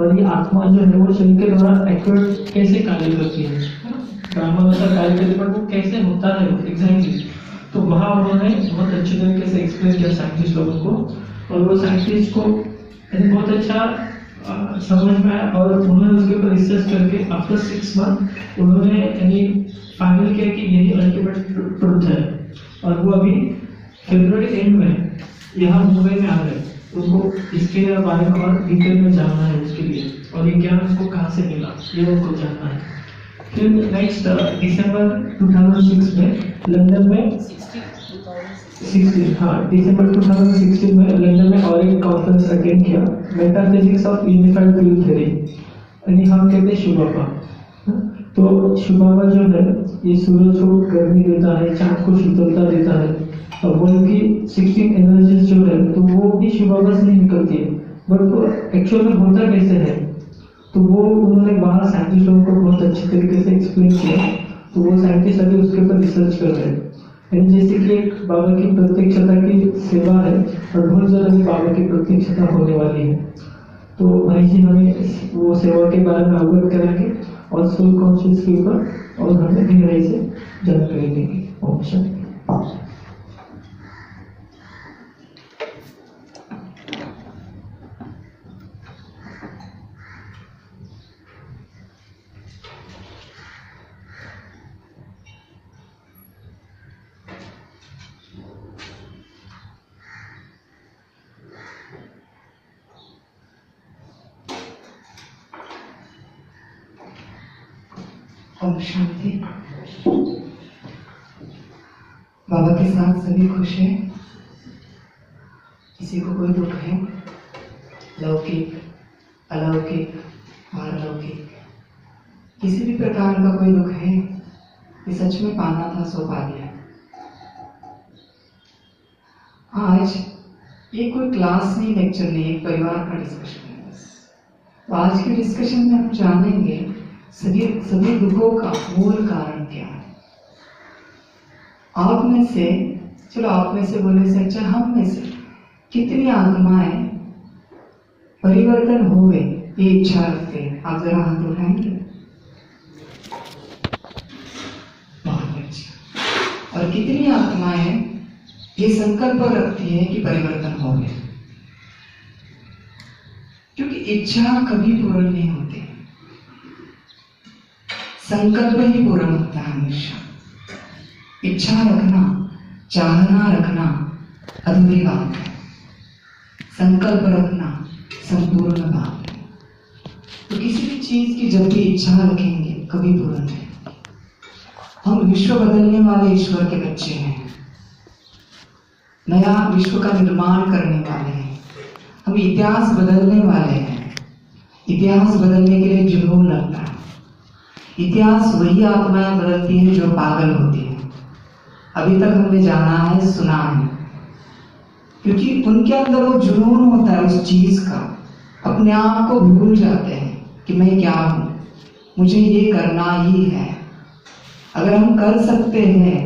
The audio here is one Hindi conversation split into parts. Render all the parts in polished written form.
और ये आत्मा जो है वो शरीर के द्वारा एक्यूरेट कैसे कार्य करती है, ड्रामा वैसा कार्य करती है, पर वो कैसे होता है एग्जैक्टली। तो वहाँ उन्होंने बहुत अच्छे तरीके से एक्सप्लेन किया साइंटिस्ट लोगों को, और वो साइंटिस्ट को बहुत अच्छा समझ में आया, और उन्होंने उसके ऊपर रिसर्च करके आफ्टर 6 मंथ उन्होंने फाइनल किया कि यही अल्टीमेट ट्रुथ है। और वो अभी फरवरी एंड में यहाँ मुंबई में आ गए, उनको इसके बारे में और डिटेल में जानना है उसके लिए, और ये ज्ञान उनको कहाँ से मिला ये उनको जानना है। फिर नेक्स्ट दिसंबर 2006 में लंदन में 16 हाँ दिसंबर 2016 में लंदन में और एक कॉन्फ्रेंस अटेंड किया, metaphysics of unified field theory, यानी हम कहते हैं शुभापा। तो शुभापा जो है ये सूरज को गर्मी देता है, चांद को शीतलता देता है, और वो की 16 एनर्जीज जो है तो वो भी शुभापा से नहीं निकलती है, बट वो एक्चुअल में होता कैसे है, तो वो उन्होंने वहाँ साइंटिस्ट लोगों को बहुत अच्छे तरीके से एक्सप्लेन किया। तो वो साइंटिस्ट अभी उसके ऊपर रिसर्च कर रहे हैं, जैसे कि एक बाबा की प्रत्यक्षता की सेवा है, और बहुत जल्द बाबा की प्रत्यक्षता होने वाली है। तो भाई जी हमें वो सेवा के बारे में अवगत कराएंगे और सोल कॉन्शियस के ऊपर, और हमें गहराई से जानकारी देंगे। ओम शांति। ओम शांति। बाबा के साथ सभी खुश हैं, किसी को कोई दुख है, लौकिक अलौकिक पारलौकिक किसी भी प्रकार का कोई दुख है, ये सच में पाना था सो पा लिया। आज ये कोई क्लास नहीं, लेक्चर नहीं, एक परिवार का डिस्कशन है बस। तो आज के डिस्कशन में हम जानेंगे सभी दुखों का मूल कारण क्या है। आप में से, चलो आप में से बोलने से अच्छा हम में से कितनी आत्माएं परिवर्तन हो गए ये इच्छा रखते हैं? आप जरा हाथ उठाएंगे। बहुत अच्छा। और कितनी आत्माएं ये संकल्प रखती है कि परिवर्तन हो गए? क्योंकि इच्छा कभी पूर्ण नहीं होती, संकल्प ही पूर्ण होता है हमेशा। इच्छा रखना, चाहना रखना अधूरी बात है, संकल्प रखना संपूर्ण बात है। तो किसी भी चीज की जब भी इच्छा रखेंगे कभी पूर्ण नहीं। हम विश्व बदलने वाले ईश्वर के बच्चे हैं, नया विश्व का निर्माण करने वाले हैं, हम इतिहास बदलने वाले हैं। इतिहास बदलने के लिए जुनून लगता है। इतिहास वही आत्माएं बदलती हैं जो पागल होती हैं। अभी तक हमने जाना है, सुना है, क्योंकि उनके अंदर वो जुनून होता है उस चीज का, अपने आप को भूल जाते हैं कि मैं क्या हूं, मुझे ये करना ही है। अगर हम कर सकते हैं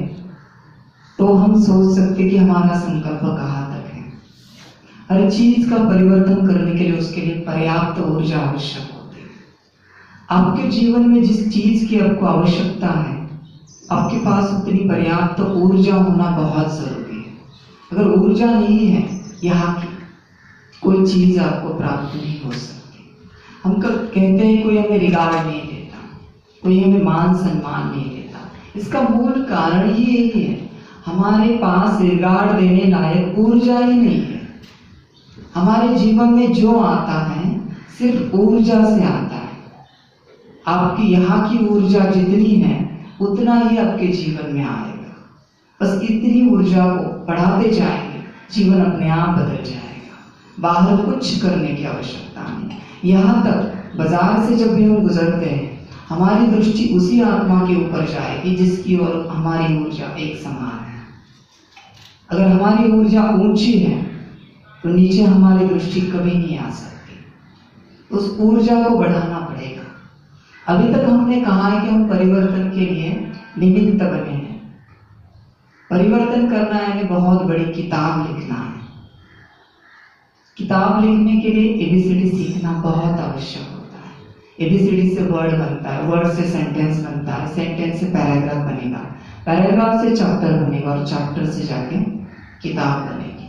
तो हम सोच सकते कि हमारा संकल्प कहाँ तक है। हर चीज का परिवर्तन करने के लिए उसके लिए पर्याप्त ऊर्जा आवश्यक होती है। आपके जीवन में जिस चीज की आपको आवश्यकता है, आपके पास उतनी पर्याप्त ऊर्जा होना बहुत जरूरी है। अगर ऊर्जा नहीं है, यहाँ की कोई चीज आपको प्राप्त नहीं हो सकती। हम कब कहते हैं कोई हमें रिगार्ड नहीं देता, कोई हमें मान सम्मान नहीं देता, इसका मूल कारण ही यही है, हमारे पास रिगार्ड देने लायक ऊर्जा ही नहीं है। हमारे जीवन में जो आता है सिर्फ ऊर्जा से आता है। आपकी यहाँ की ऊर्जा जितनी है उतना ही आपके जीवन में आएगा। बस इतनी ऊर्जा को बढ़ाते जाएंगे, जीवन अपने आप बदल जाएगा। बाहर कुछ करने की आवश्यकता नहीं। यहाँ तक बाजार से जब भी हम गुजरते हैं, हमारी दृष्टि उसी आत्मा के ऊपर जाएगी जिसकी ओर हमारी ऊर्जा एक समान है। अगर हमारी ऊर्जा ऊंची है तो नीचे हमारी दृष्टि कभी नहीं आ सकती। उस ऊर्जा को बढ़ाना पड़ेगा। अभी तक हमने कहा है कि हम परिवर्तन के लिए निमित्त बने हैं। परिवर्तन करना है, बहुत बड़ी किताब लिखना है, किताब लिखने के लिए एबीसीडी सीखना बहुत आवश्यक होता है। एबीसीडी से वर्ड बनता है, वर्ड से सेंटेंस बनता है, सेंटेंस से पैराग्राफ बनेगा, पैराग्राफ से चैप्टर बनेगा और चैप्टर से जाके किताब बनेगी।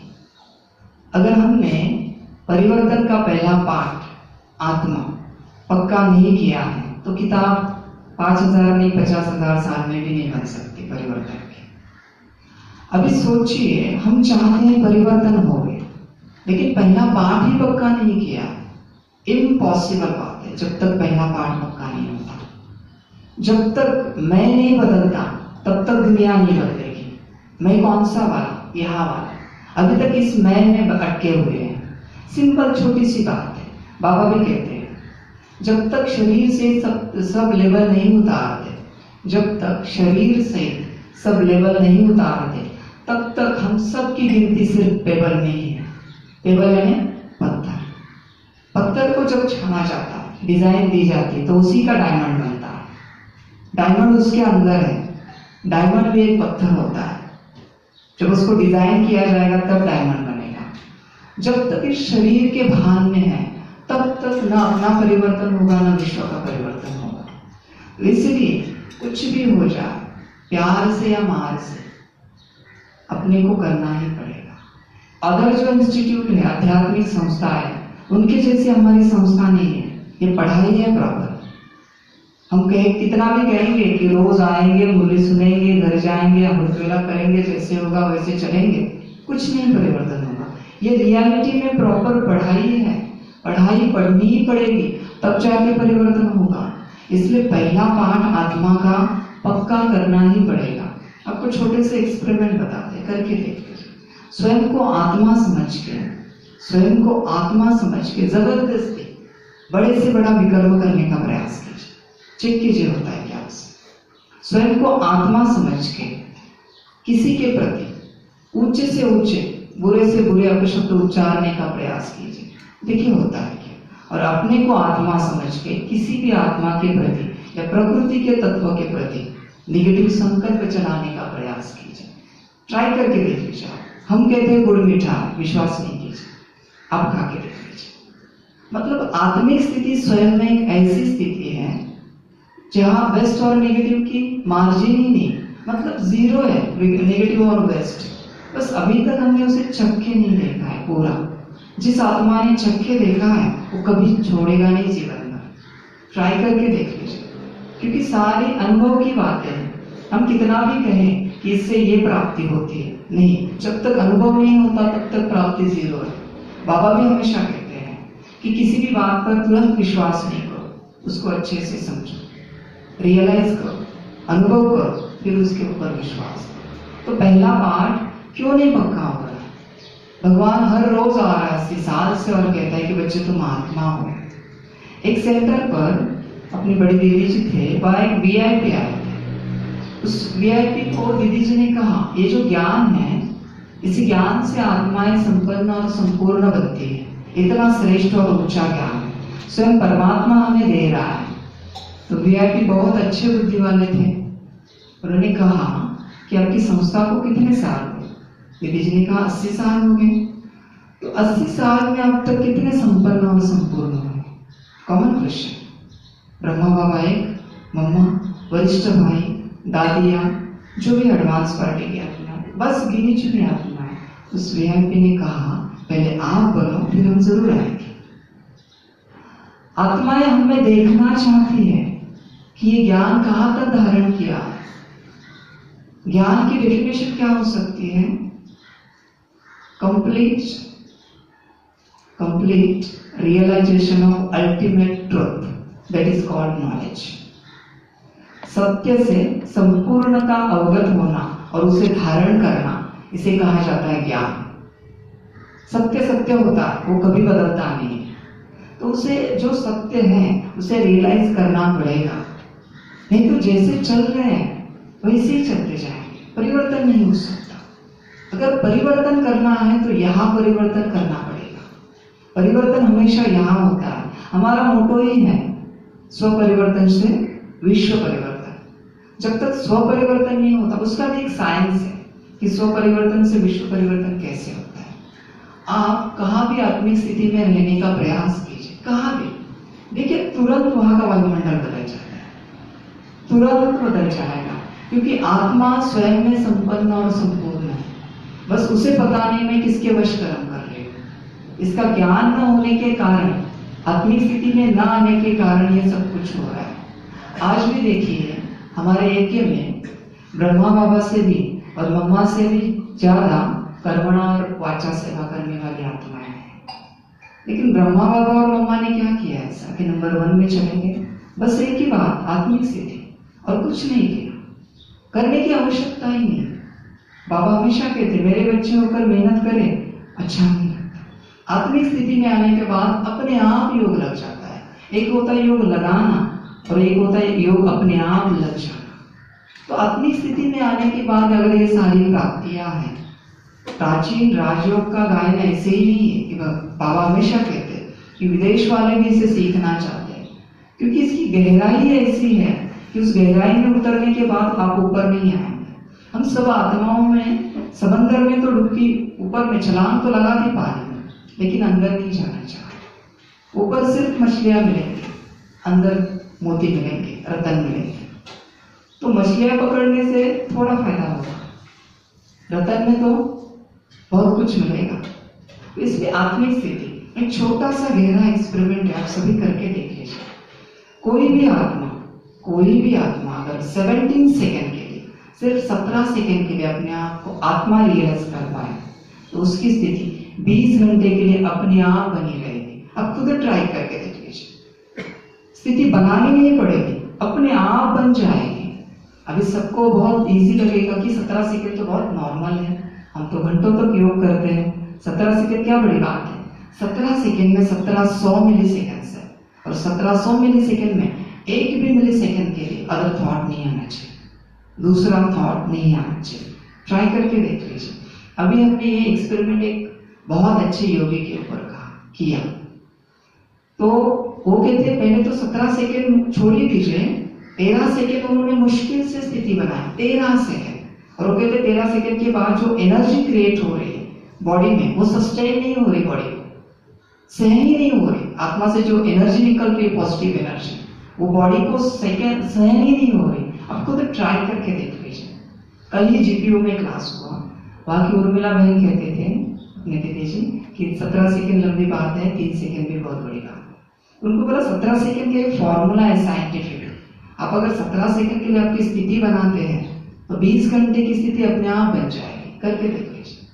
अगर हमने परिवर्तन का पहला पाठ आत्मा पक्का नहीं किया है तो किताब 5000 नहीं 50,000 साल में भी नहीं बन सकती परिवर्तन की। अभी सोचिए, हम चाहते हैं परिवर्तन हो गए, लेकिन पहला पाठ ही पक्का नहीं किया। इम्पॉसिबल बात है जब तक पहला पाठ पक्का नहीं होता। जब तक मैं नहीं बदलता तब तक दुनिया नहीं बदलेगी। मैं कौन सा वाला? यहाँ वाला। अभी तक इस मैं में अटके हुए हैं। सिंपल छोटी सी बात है। बाबा भी कहते हैं जब तक शरीर से सब लेवल नहीं उतारते, जब तक शरीर से सब लेवल नहीं उतारते, तब तक हम सब की गिनती सिर्फ पेबल में ही है। पेबल यानी पत्थर। पत्थर को जब छाना जाता है, डिजाइन दी जाती है, तो उसी का डायमंड बनता है। डायमंड उसके अंदर है। डायमंड भी एक पत्थर होता है। जब उसको डिजाइन किया जाएगा तब डायमंड बनेगा। जब तक इस शरीर के भान में है तब तक ना अपना परिवर्तन होगा ना विश्व का परिवर्तन होगा। इसलिए कुछ भी हो जाए, प्यार से या मार से, अपने को करना ही पड़ेगा। अदर जो इंस्टीट्यूट है, आध्यात्मिक संस्था है, उनके जैसी हमारी संस्था नहीं है। ये पढ़ाई है प्रॉपर। हम कितना भी कहेंगे कि रोज आएंगे, मुरली सुनेंगे, घर जाएंगे, अमृतवेला करेंगे, जैसे होगा वैसे चलेंगे, कुछ नहीं परिवर्तन होगा। ये रियलिटी में प्रॉपर पढ़ाई है। पढ़ाई पढ़नी ही पड़ेगी, तब जाके परिवर्तन होगा। इसलिए पहला पाठ आत्मा का पक्का करना ही पड़ेगा। आपको छोटे से एक्सपेरिमेंट बताते, करके देख लीजिए। स्वयं को आत्मा समझ के, स्वयं को आत्मा समझ के जबरदस्ती बड़े से बड़ा विकर्म करने का प्रयास कीजिए। चेक कीजिए होता है क्या उससे। स्वयं को आत्मा समझ के किसी के प्रति ऊंचे से ऊंचे, बुरे से बुरे अपशब्द उच्चारने का प्रयास कीजिए, देखिए होता है क्या। और अपने को आत्मा समझ के किसी भी आत्मा के प्रति या प्रकृति के तत्व के प्रति निगेटिव संकल्प चलाने का प्रयास कीजिए। ट्राई करके देख लीजिए। हम कहते हैं गुड़ मीठा, विश्वास नहीं कीजिए, आप खा के देख लीजिए। मतलब आत्मिक स्थिति स्वयं में एक ऐसी स्थिति है जहां वेस्ट और नेगेटिव की मार्जिन ही नहीं, मतलब जीरो है, नेगेटिव और वेस्ट। बस अभी तक हमने उसे चक्के नहीं देखा है पूरा। जिस आत्मा ने चक्के देखा है वो कभी छोड़ेगा नहीं जीवन में। ट्राई करके देख लीजिए, क्योंकि सारी अनुभव की बातें हैं। हम कितना भी कहें कि इससे ये प्राप्ति होती है, नहीं, जब तक अनुभव नहीं होता तब तक प्राप्ति जीरो है। बाबा भी हमेशा कहते हैं कि किसी भी बात पर तुरंत विश्वास नहीं करो, उसको अच्छे से समझो, रियलाइज करो, अनुभव करो, फिर उसके ऊपर विश्वास करो। तो पहला पाठ क्यों नहीं पक्का हो रहा है? भगवान हर रोज आ रहा है 80 साल से और कहता है कि बच्चे तुम आत्मा हो। एक सेंटर पर अपनी बड़ी दीदी जी थे, वह एक वीआईपी आए थे। उस वीआईपी को दीदी जी ने कहा, ये जो ज्ञान है, इसी ज्ञान से आत्माएं संपन्न और संपूर्ण बनती है। इतना श्रेष्ठ और ऊंचा ज्ञान है, स्वयं परमात्मा हमें दे रहा है। तो वीआईपी बहुत अच्छे बुद्धि वाले थे। उन्होंने कहा कि आपकी संस्था को कितने साल हुए? दीदी जी ने कहा 80 साल हो गए। तो 80 साल में अब तक कितने संपन्न और संपूर्ण हुए? Common question. ब्रह्मा बाबा एक, मम्मा, वरिष्ठ भाई, दादियाँ, जो भी एडवांस पार्टी की आत्मा, बस गिनी चुनी आत्मा है। उस वीआईपी ने कहा पहले आप बनो, फिर हम जरूर आएंगे। आत्माएं हमें देखना चाहती है कि ये ज्ञान कहाँ तक धारण किया है। ज्ञान की डेफिनेशन क्या हो सकती है? complete realization of ultimate truth, that is called knowledge. सत्य से संपूर्णता अवगत होना और उसे धारण करना, इसे कहा जाता है ज्ञान। सत्य सत्य होता है, वो कभी बदलता नहीं है। तो उसे जो सत्य है उसे रियलाइज करना पड़ेगा, नहीं तो जैसे चल रहे हैं वैसे ही चलते जाएंगे, परिवर्तन नहीं हो सकता। अगर परिवर्तन करना है तो यहाँ परिवर्तन करना पड़ेगा। परिवर्तन हमेशा यहाँ होता है। हमारा मोटो ही है स्व परिवर्तन से विश्व परिवर्तन। जब तक स्व परिवर्तन नहीं होता, उसका भी एक साइंस है कि स्व परिवर्तन से विश्व परिवर्तन कैसे होता है। आप कहाँ भी आत्मिक स्थिति में रहने का प्रयास कीजिए, कहाँ भी, देखिए तुरंत वहां का वायुमंडल बदल जाता है, तुरंत बदल जाएगा, क्योंकि आत्मा स्वयं में संपन्न और संपूर्ण है। बस उसे पता नहीं मैं किसके वश कर्म कर रही हूँ। इसका ज्ञान न होने के कारण, आत्मिक स्थिति में न आने के कारण ये सब कुछ हो रहा है। आज भी देखिए हमारे यज्ञ में ब्रह्मा बाबा से भी और मम्मा से भी ज्यादा कर्मणा और वाचा सेवा करने वाली आत्माएं हैं। लेकिन ब्रह्मा बाबा और मम्मा ने क्या किया ऐसा कि नंबर 1 में चलेंगे? बस एक ही बात, आत्मिक स्थिति, और कुछ नहीं किया, करने की आवश्यकता ही नहीं। बाबा हमेशा कहते मेरे बच्चे होकर मेहनत करें, अच्छा नहीं लगता। आत्मिक स्थिति में आने के बाद अपने आप योग लग जाता है। एक होता है योग लगाना और एक होता है योग अपने आप लग जाना। तो आत्मिक स्थिति में आने के बाद अगर ये सारी प्राप्तियां हैं, प्राचीन राजयोग का गायन ऐसे ही नहीं है कि बाबा हमेशा कहते हैं कि विदेश वाले भी इसे सीखना चाहते हैं, क्योंकि इसकी गहराई ऐसी है कि उस गहराई में उतरने के बाद आप ऊपर नहीं आएंगे। हम सब आत्माओं में समंदर में तो डुबकी ऊपर में छलांग तो लगा दी पानी में, लेकिन अंदर नहीं जाना चाहते। ऊपर सिर्फ मछलियां मिलेंगी, अंदर मोती मिलेंगे, रतन मिलेंगे। तो मछलियां पकड़ने से थोड़ा फायदा होगा, रतन में तो बहुत कुछ मिलेगा। तो इसलिए आत्मिक स्थिति एक छोटा सा गहरा एक्सपेरिमेंट है, आप सभी करके देख लीजिए। कोई भी आत्मा अगर 17 सेकंड के लिए, सिर्फ 17 सेकंड के लिए अपने आप को आत्मा रियलाइज कर पाए, तो उसकी स्थिति 20 घंटे के लिए अपने आप बनी रहेगी। आप खुद ट्राई करके देख लीजिए, स्थिति बनानी नहीं पड़ेगी, अपने आप बन जाएगी। अभी सबको बहुत इजी लगेगा कि 17 सेकंड तो बहुत नॉर्मल है, हम तो घंटों तक योग करते हैं, 17 सेकंड क्या बड़ी बात है। 17 सेकंड में 1700 मिली सेकंड है, और 1700 मिली सेकंड में एक भी मिली सेकंड के लिए अदर थॉट नहीं आना चाहिए, दूसरा थॉट नहीं आना चाहिए। ट्राई करके देख लीजिए। अभी हमने ये एक्सपेरिमेंट एक बहुत अच्छे योगी के ऊपर किया, तो वो कहते पहले तो 17 सेकंड छोड़ ही दीजिए, 13 सेकंड उन्होंने मुश्किल से स्थिति बनाई, 13 सेकंड। और वो कहते 13 सेकंड के बाद जो एनर्जी क्रिएट हो रही है बॉडी में, वो सस्टेन नहीं हो रही, बॉडी को सहन ही नहीं हो रही। आत्मा से जो एनर्जी निकल रही है, पॉजिटिव एनर्जी, वो बॉडी को सहन ही नहीं हो रही। आप खुद ट्राई करके देख लीजिए। कल ही जीपीओ में क्लास हुआ, वहां की उर्मिला बहन कहते थे अपने दीदी जी कि 17 सेकंड लंबी बात है, 3 सेकंड भी बहुत बड़ी बात है। उनको बोला 17 सेकंड का एक फॉर्मूला है साइंटिफिक, आप अगर 17 सेकंड के लिए आपकी स्थिति बनाते हैं तो 20 घंटे की स्थिति अपने आप बन जाएगी। करके देख लीजिए।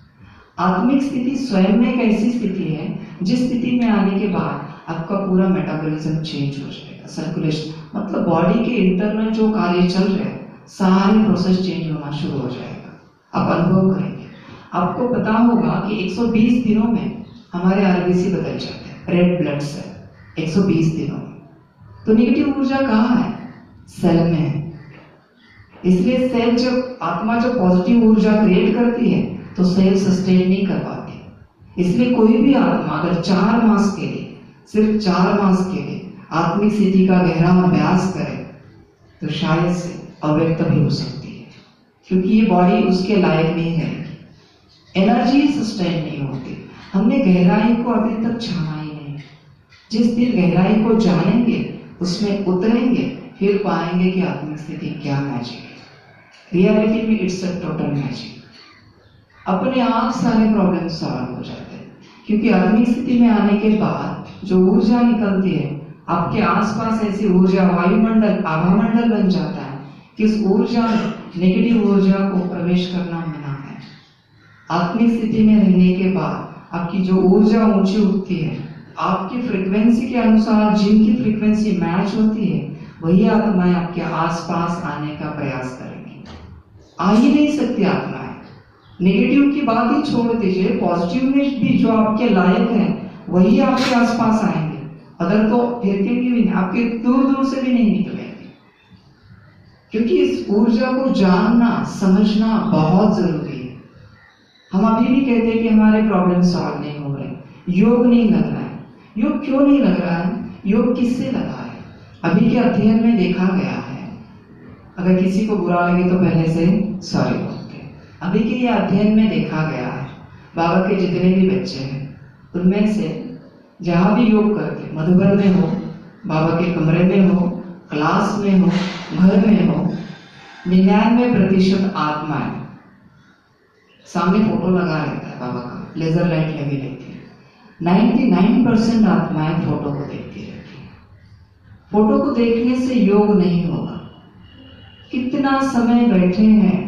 आत्मिक स्थिति स्वयं में एक ऐसी स्थिति है जिस स्थिति में आने के बाद आपका पूरा मेटाबॉलिज्म चेंज हो जाएगा, सर्कुलेशन, मतलब बॉडी के इंटरनल जो कार्य चल रहे हैं सारे प्रोसेस चेंज होना शुरू हो जाएगा। आप अनुभव करेंगे। आपको पता होगा कि 120 दिनों में हमारे आरबीसी बदल जाते हैं, रेड ब्लड सेल 120 दिनों में। तो नेगेटिव ऊर्जा कहाँ है? सेल में है। इसलिए सेल जब आत्मा जब पॉजिटिव ऊर्जा क्रिएट करती है तो सेल सस्टेन नहीं कर पाती। इसलिए कोई भी आत्मा अगर 4 मास के लिए, सिर्फ 4 मास के लिए आत्मिक स्थिति का गहरा अभ्यास करे तो शायद से अव्यक्त भी हो सकती है, क्योंकि ये बॉडी उसके लायक नहीं रहेगी, एनर्जी सस्टेन नहीं होती। हमने गहराई को अभी तक जाना ही नहीं। जिस दिन गहराई को जानेंगे, उसमें उतरेंगे, फिर पाएंगे कि आत्मिक स्थिति क्या मैजिक है। रियलिटी में इट्स अ टोटल मैजिक। अपने आप सारे प्रॉब्लम सॉल्व हो जाते हैं, क्योंकि आत्मिक स्थिति में आने के बाद जो ऊर्जा निकलती है, आपके आसपास ऐसी ऊर्जा वायुमंडल, आभामंडल बन जाता है कि उस ऊर्जा में नेगेटिव ऊर्जा को प्रवेश करना मना है। आत्मिक स्थिति में रहने के बाद आपकी जो ऊर्जा ऊंची उठती है, आपकी फ्रीक्वेंसी के अनुसार जिनकी फ्रीक्वेंसी मैच होती है, वही आत्माएं आपके आसपास आने का प्रयास करेंगी। आ ही नहीं सकती आत्माएं। नेगेटिव की बात ही छोड़ दीजिए, पॉजिटिव में भी जो आपके लायक है वही आपके आसपास आएंगे। अदर तो फेंकेंगे भी नहीं, आपके दूर दूर से भी नहीं निकलेंगे। क्योंकि इस ऊर्जा को जानना समझना बहुत जरूरी है। हम अभी भी कहते हैं कि हमारे प्रॉब्लम सॉल्व नहीं हो रहे, योग नहीं लग रहा है। योग क्यों नहीं लग रहा है? योग किससे लगा है? अभी के अध्ययन में देखा गया है, अगर किसी को बुरा लगे तो पहले से सॉरी बोलते हैं। अभी के ये अध्ययन में देखा गया है, बाबा के जितने भी बच्चे हैं उनमें से जहां भी योग करते, मधुबन में हो, बाबा के कमरे में हो, क्लास में हो, घर में हो, 99% आत्माएं, सामने फोटो लगा रहता है बाबा का, लेजर लाइट लगी रहती है, 99% आत्माएं फोटो को देखती रहती है। फोटो को देखने से योग नहीं होगा। कितना समय बैठे हैं,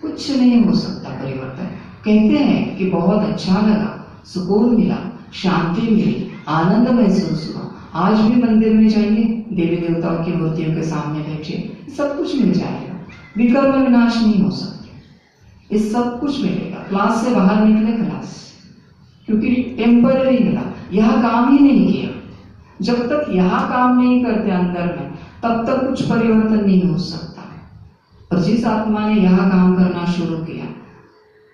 कुछ नहीं हो सकता परिवर्तन। कहते हैं कि बहुत अच्छा लगा, सुकून मिला, शांति मिली, आनंद महसूस हुआ। आज भी मंदिर में जाइए, देवी देवताओं की मूर्तियों के सामने बैठिए, सब कुछ मिल जाएगा। विकर्म विनाश नहीं हो सकते, ये सब कुछ मिलेगा। क्लास से बाहर निकले क्लास, क्योंकि टेम्पररी मिला, यह काम ही नहीं किया। जब तक यह काम नहीं करते अंदर में, तब तक कुछ परिवर्तन नहीं हो सकता। और जिस आत्मा ने यह काम करना शुरू किया,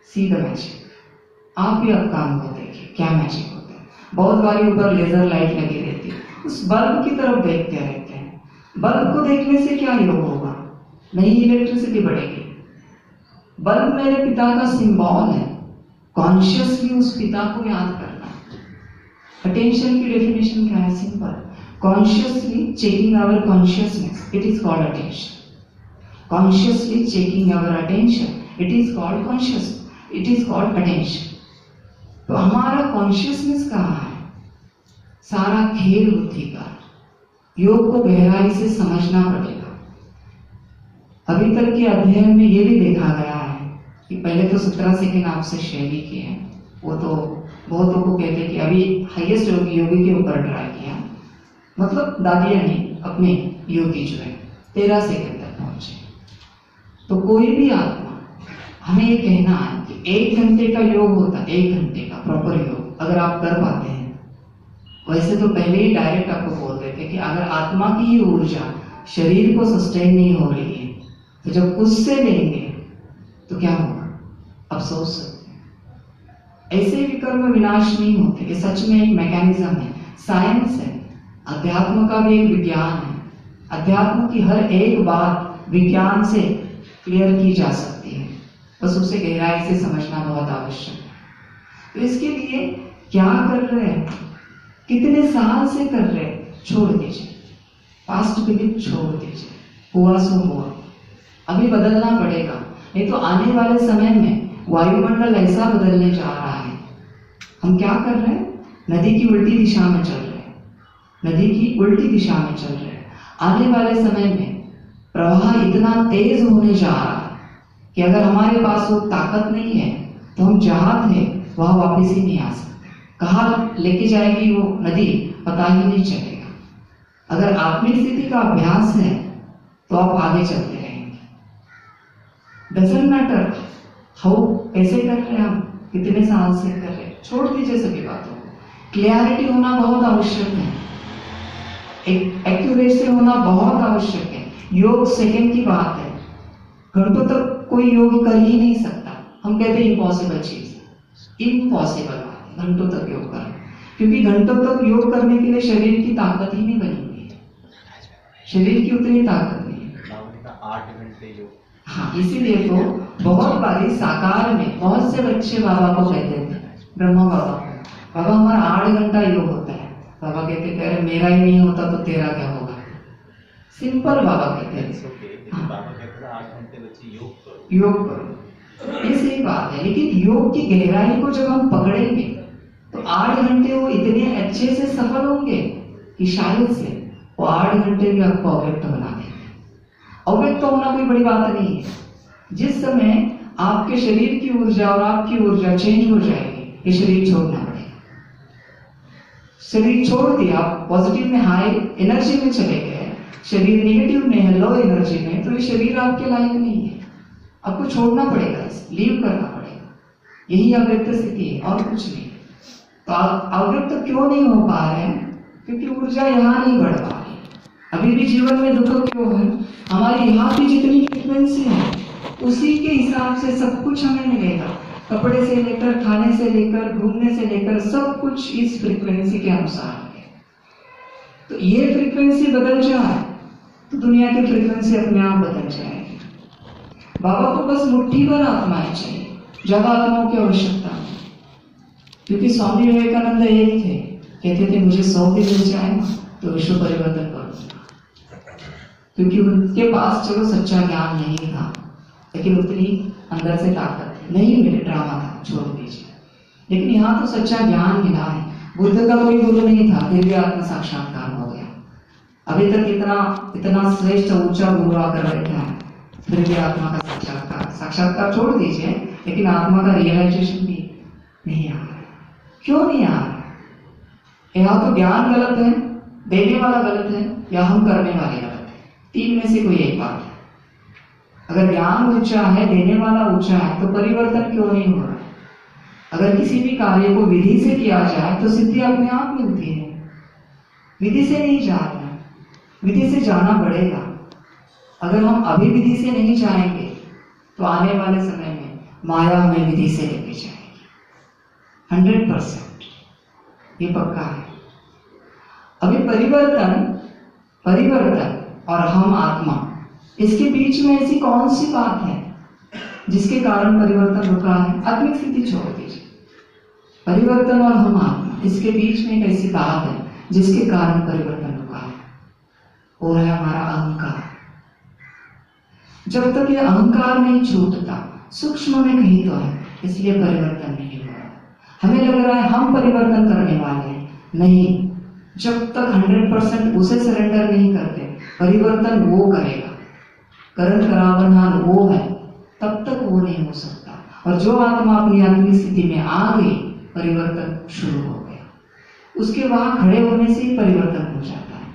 सीधा मैजिक। आप भी अब काम को देखिए, क्या मैजिक होता है। बहुत बारी ऊपर लेजर लाइट लगी रहती है, उस बल्ब की तरफ देखते रहते हैं। बल्ब को देखने से क्या योग होगा? नहीं इलेक्ट्रिसिटी बढ़ेगी। बल्ब मेरे पिता का सिंबल है, कॉन्शियसली उस पिता को याद करना। अटेंशन की डेफिनेशन क्या है? Simple, consciously checking our consciousness, it is called attention. Consciously checking our attention, it is called conscious, it is called attention. तो हमारा कॉन्शियसनेस कहाँ है? सारा खेल बुद्धि का। योग को गहराई से समझना पड़ेगा। अभी तक के अध्ययन में ये भी देखा गया है कि पहले तो 17 सेकंड आपसे शेयर ही किए हैं, वो तो बहुतों को कहते कि अभी हाईएस्ट योगी के ऊपर ट्राई किया, मतलब दादिया ने अपने योगी जो है 13 सेकंड तक पहुंचे। तो कोई भी आत्मा, हमें ये कहना है कि 1 घंटे का योग होता है, 1 घंटे का प्रॉपर योग अगर आप कर पाते हैं। वैसे तो पहले ही डायरेक्ट आपको बोल देते कि अगर आत्मा की ये ऊर्जा शरीर को सस्टेन नहीं हो रही है, तो जब उससे लेंगे तो क्या होगा? अब सोच सकते हैं। ऐसे विकर्म विनाश नहीं होते। ये सच में एक मैकेनिज्म है, साइंस है, अध्यात्म का भी एक विज्ञान है। अध्यात्म की हर एक बात विज्ञान से क्लियर की जा सकती है, बस उसे गहराई से समझना बहुत आवश्यक है। तो इसके लिए क्या कर रहे हैं, कितने साल से कर रहे हैं, छोड़ दीजिए। पास्ट बिलीफ छोड़ दीजिए, हुआ सो हुआ। अभी बदलना पड़ेगा, नहीं तो आने वाले समय में वायुमंडल ऐसा बदलने जा रहा है। हम क्या कर रहे हैं? नदी की उल्टी दिशा में चल रहे हैं, नदी की उल्टी दिशा में चल रहे हैं। आने वाले समय में प्रवाह इतना तेज होने जा रहा है कि अगर हमारे पास वो ताकत नहीं है तो हम जहां थे वहां वापस ही नहीं आ सकते। कहाँ लेके जाएगी वो नदी पता ही नहीं चलेगा। अगर आत्मिक स्थिति का अभ्यास है तो आप आगे चलते रहेंगे। डजंट मैटर हाउ, कैसे कर रहे हैं हम, कितने साल से कर रहे हैं, छोड़ दीजिए सभी बातों को। क्लियरिटी होना बहुत आवश्यक है, एक एक्यूरेसी होना बहुत आवश्यक है। योग सेकंड की बात है, घंटों तक कोई योग कर ही नहीं सकता। हम कहते हैं इम्पॉसिबल चीज, इम्पॉसिबल बात है घंटों तक योग करना, क्योंकि घंटों तक योग करने के लिए शरीर की ताकत ही नहीं बनी हुई है, शरीर की उतनी ताकत नहीं है। 8 घंटे योग। हाँ, इसीलिए तो बहुत बारी साकार में बहुत से बच्चे बाबा को कहते थे, ब्रह्मा बाबा हमारा 8 घंटा योग होता है। बाबा कहते थे मेरा ही नहीं होता तो तेरा क्या होगा। सिंपल बाबा कहते हैं। हाँ। बाबा कहते हैं 8 घंटे बच्चे योग करो, ये सही बात है। लेकिन योग की गहराई को जब हम पकड़ेंगे तो 8 घंटे वो इतने अच्छे से सफल होंगे कि शायद से वो 8 घंटे भी आपको अव्यक्त बना देंगे। अव्यक्त होना कोई बड़ी बात नहीं है। जिस समय आपके शरीर की ऊर्जा और आपकी ऊर्जा चेंज हो जाएगी, ये शरीर छोड़ना पड़ेगा। शरीर छोड़ दिया, आप पॉजिटिव में हाई एनर्जी में चले गए, शरीर नेगेटिव में है, लो एनर्जी में, तो ये शरीर आपके लायक नहीं है। आपको छोड़ना पड़ेगा, लीव करना पड़ेगा। यही अव्यक्त स्थिति है और कुछ नहीं। तो अव्यक्त क्यों नहीं हो पा रहे हैं? क्योंकि ऊर्जा यहाँ नहीं बढ़ पा रही। अभी भी जीवन में दुख क्यों है? हमारी यहाँ की जितनी फ्रीक्वेंसी है उसी के हिसाब से सब कुछ हमें मिलेगा। कपड़े से लेकर, खाने से लेकर, घूमने से लेकर, सब कुछ इस फ्रीक्वेंसी के अनुसार है। तो ये फ्रीक्वेंसी बदल जाए तो दुनिया की फ्रीक्वेंसी अपने आप बदल जाएगी। बाबा को बस मुट्ठी भर आत्माएं चाहिए, ज्यादा आत्माओं की आवश्यकता नहीं, क्योंकि स्वामी विवेकानंद एक थे, कहते थे मुझे 100 भी मिल जाए ना तो विश्व परिवर्तन करूंगा। क्योंकि उनके पास चलो सच्चा ज्ञान नहीं था, लेकिन उतनी अंदर से ताकत थी। नहीं मिले, ड्रामा था, छोड़ दीजिए। लेकिन यहाँ तो सच्चा ज्ञान मिला है। बुद्ध का कोई गुरु नहीं था, फिर भी आत्म साक्षात्कार हो गया। अभी तक इतना श्रेष्ठ ऊंचा गुरु आकर बैठा है, फिर भी आत्मा का साक्षात्कार छोड़ दीजिए, लेकिन आत्मा का रियलाइजेशन भी नहीं आ रहा है। क्यों नहीं आ रहा है? या तो ज्ञान गलत है, देने वाला गलत है, या हम करने वाले गलत है। तीन में से कोई एक बात है। अगर ज्ञान ऊंचा है, देने वाला ऊंचा है, तो परिवर्तन क्यों नहीं हो रहा? अगर किसी भी कार्य को विधि से किया जाए तो सिद्धि अपने आप मिलती है। विधि से नहीं जा रहा है, विधि से जाना पड़ेगा। अगर हम अभी विधि से नहीं जाएंगे तो आने वाले समय में माया हमें विधि से लेके जाएगी। 100% ये पक्का है। अभी परिवर्तन और हम आत्मा, इसके बीच में ऐसी कौन सी बात है जिसके कारण परिवर्तन रुका है? आत्मिक स्थिति छोड़ दीजिए। परिवर्तन और हम आत्मा, इसके बीच में एक ऐसी बात है जिसके कारण परिवर्तन रुका है। वो है हमारा अहंकार। जब तक ये अहंकार नहीं छूटता, सूक्ष्म में कहीं तो है, इसलिए परिवर्तन नहीं हो रहा। हमें लग रहा है हम परिवर्तन करने वाले हैं, नहीं। जब तक 100% उसे सरेंडर नहीं करते, परिवर्तन वो करेगा। करण करावनहार वो है, तब तक वो नहीं हो सकता। और जो आत्मा अपनी आत्मिक स्थिति में आ गई, परिवर्तन शुरू हो गया। उसके वहां खड़े होने से ही परिवर्तन हो जाता है।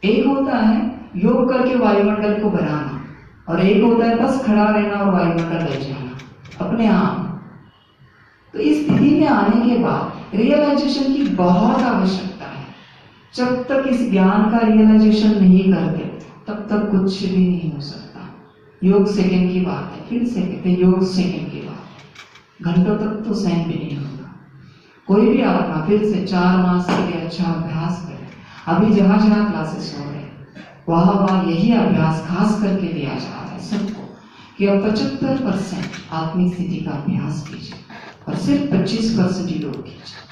एक होता है योग करके वायुमंडल को बनाना, और एक होता है बस खड़ा रहना और वायुमंडल ले जाना अपने आप। तो इस स्थिति में आने के बाद रियलाइजेशन की बहुत आवश्यकता है। जब तक इस ज्ञान का रियलाइजेशन नहीं करते, तब तक कुछ भी नहीं हो सकता। योग सेकंड की बात है, फिर से कहते हैं योग सेकंड की बात है। घंटों तक तो सहन भी नहीं होगा। कोई भी आत्मा फिर से 4 मास के लिए अच्छा अभ्यास करे। अभी जहां जहां क्लासेस हो रहे, वहां यही अभ्यास खास करके दिया जा रहा है सबको, कि अब 75% आत्मिक स्थिति का अभ्यास कीजिए और सिर्फ 25% योग कीजिए।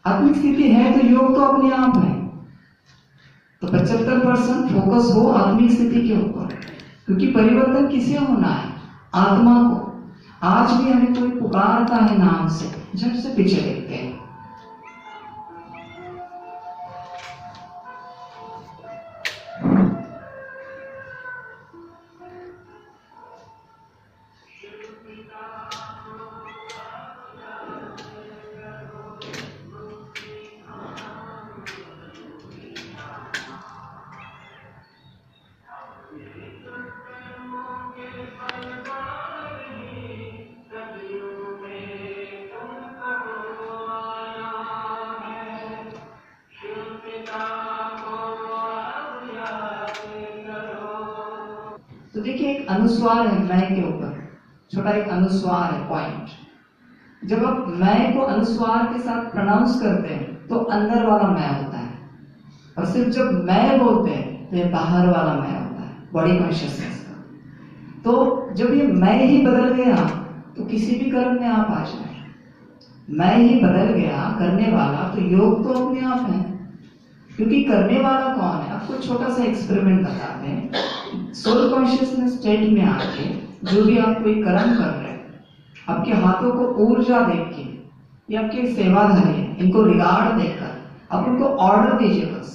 आत्मिक स्थिति है तो योग तो अपने आप है, तो 75% फोकस हो आत्मिक स्थिति के ऊपर, क्योंकि परिवर्तन किसे होना है? आत्मा को। आज भी हमें कोई पुकारता है नाम से, झट से पीछे देखते हैं। तो देखिए, एक अनुस्वार है मैं के ऊपर, छोटा एक अनुस्वार है, पॉइंट। जब आप मैं को अनुस्वार के साथ प्रोनाउंस करते हैं तो अंदर वाला मैं होता है, और सिर्फ जब मैं बोलते हैं तो ये बाहर वाला मैं होता है, बॉडी कॉन्शियसनेस का। तो जब ये मैं ही बदल गया तो किसी भी कर्म में आप आ जाए। मैं ही बदल गया करने वाला, तो योग तो अपने आप है। क्योंकि करने वाला कौन है? आपको छोटा सा एक्सपेरिमेंट बताते हैं। सोल कॉन्शियसनेस स्टेट में आके जो भी आप कोई कर्म कर रहे हैं, आपके हाथों को ऊर्जा देख के, ये आपके सेवाधारी है, इनको रिगार्ड देकर आप उनको ऑर्डर दीजिए। बस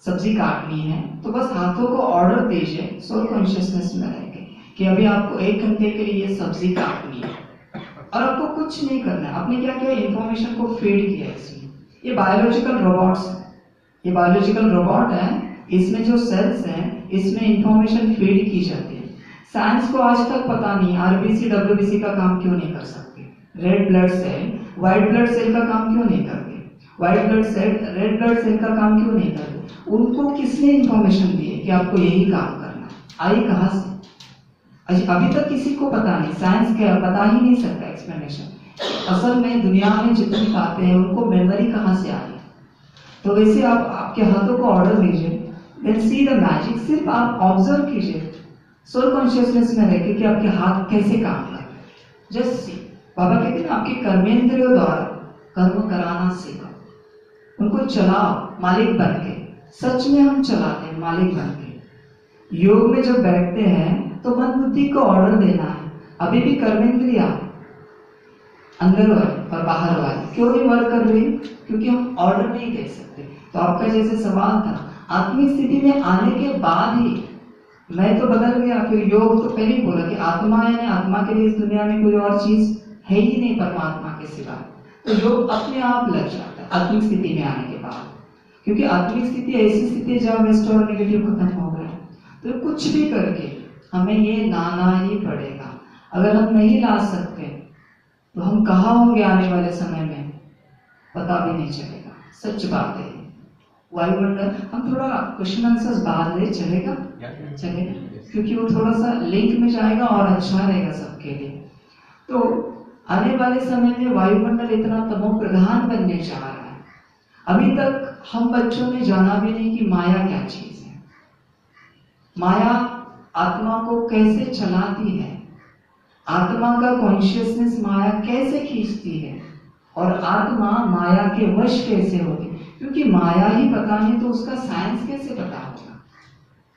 सब्जी काटनी है तो बस हाथों को ऑर्डर दीजिए सोल कॉन्शियसनेस में रह के कि अभी आपको 1 घंटे के लिए ये सब्जी काटनी है, और आपको कुछ नहीं करना है। आपने क्या किया? इंफॉर्मेशन को फीड किया इसमें। ये बायोलॉजिकल रोबोट्स है, ये बायोलॉजिकल रोबोट है, इसमें जो सेल्स हैं इसमें इंफॉर्मेशन फीड की जाती है। साइंस को आज तक पता नहीं आरबीसी डब्ल्यूबीसी का काम क्यों नहीं कर सकते, red blood cell white blood cell का काम क्यों नहीं करते, white blood cell red blood cell का काम क्यों नहीं करते। उनको किसने इंफॉर्मेशन दी है कि आपको यही काम करना है? आई कहां से? अभी तक किसी को पता नहीं, साइंस क्या बता ही नहीं सकता एक्सप्लेनेशन। असल में दुनिया में जितनी बातें हैं उनको मेमोरी कहां से आई। तो वैसे आप आपके हाथों को ऑर्डर दीजिए, देन सी द मैजिक। सिर्फ आप ऑब्जर्व कीजिए सोल कॉन्शियसनेस में रहकर कि आपके हाथ कैसे काम कर रहे हैं। जस्ट सी बाबा कहते हैं आपके कर्मेंद्रियों द्वारा कर्म कराना सीखो, उनको चलाओ मालिक बन के। सच में हम चलाते हैं मालिक बन के। योग में जब बैठते हैं तो मन बुद्धि को ऑर्डर देना है। अभी भी कर्मेंद्रिया अंदर और बाहर वाली क्यों नहीं वर्क कर रही? क्योंकि हम ऑर्डर नहीं दे सकते। तो आपका जैसे सवाल था, आत्मिक स्थिति में आने के बाद ही मैं तो बदल गया। फिर योग तो पहले ही बोला कि आत्मा है, आत्मा के लिए इस दुनिया में कोई और चीज है ही नहीं परमात्मा के सिवा। तो योग अपने आप लग जाता है आत्मिक स्थिति में आने के बाद, क्योंकि आत्मिक स्थिति ऐसी स्थिति है जहाँ वेस्ट और नेगेटिव खत्म हो गया। तो कुछ भी करके हमें ये लाना ही पड़ेगा। अगर हम नहीं ला सकते तो हम कहाँ होंगे आने वाले समय में पता भी नहीं चलेगा। सच बात है। वायुमंडल, हम थोड़ा क्वेश्चन आंसर्स बाद ले, चलेगा? चलेगा, क्योंकि वो थोड़ा सा लिंक में जाएगा और अच्छा रहेगा सबके लिए। तो आने वाले समय में वायुमंडल इतना तमो प्रधान बनने जा रहा है। अभी तक हम बच्चों ने जाना भी नहीं कि माया क्या चीज है, माया आत्मा को कैसे चलाती है, आत्मा का कॉन्शियसनेस माया कैसे खींचती है, और आत्मा माया के वश कैसे होती। क्योंकि माया ही पता नहीं तो उसका साइंस कैसे पता होगा।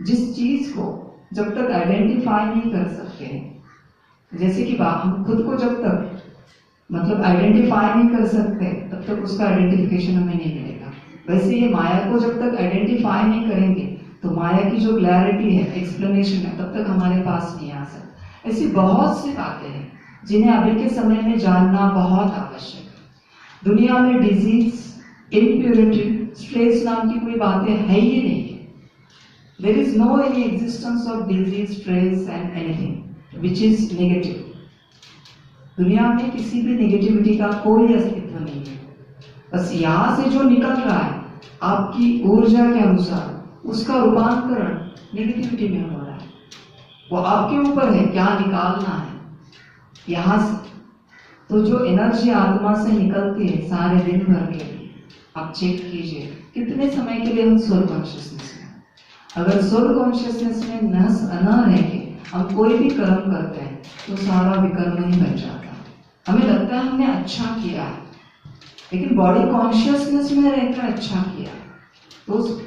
जिस चीज को जब तक आइडेंटिफाई नहीं कर सकते, जैसे कि हम खुद को जब तक मतलब आइडेंटिफाई नहीं कर सकते तब तक उसका आइडेंटिफिकेशन हमें नहीं मिलेगा। वैसे ये माया को जब तक आइडेंटिफाई नहीं करेंगे तो माया की जो क्लैरिटी है, एक्सप्लेनेशन है, तब तक हमारे पास नहीं आ सकता। ऐसी बहुत सी बातें हैं जिन्हें अभी के समय में जानना बहुत आवश्यक है। दुनिया में डिजीज, इम्प्योरिटी, स्ट्रेस नाम की कोई बातें है ही नहीं है। There is no any existence of disease, stress and anything which is negative. दुनिया में किसी भी नेगेटिविटी का कोई अस्तित्व नहीं है। बस यहाँ से जो निकल रहा है आपकी ऊर्जा के अनुसार, उसका रूपांतरण नेगेटिविटी में हो रहा है। वो आपके ऊपर है क्या निकालना है यहाँ से। तो जो एनर्जी आत्मा से निकलती है सारे दिन भर के लिए, आप चेक कीजिए कितने समय के लिए हम सोल कॉन्शियसनेस में। अगर सोल कॉन्शियसनेस में न रह के हम कोई भी कर्म करते हैं तो सारा विकर्म ही बन जाता है। हमें लगता है हमने अच्छा किया है, लेकिन बॉडी कॉन्शियसनेस में रहकर अच्छा किया तो उस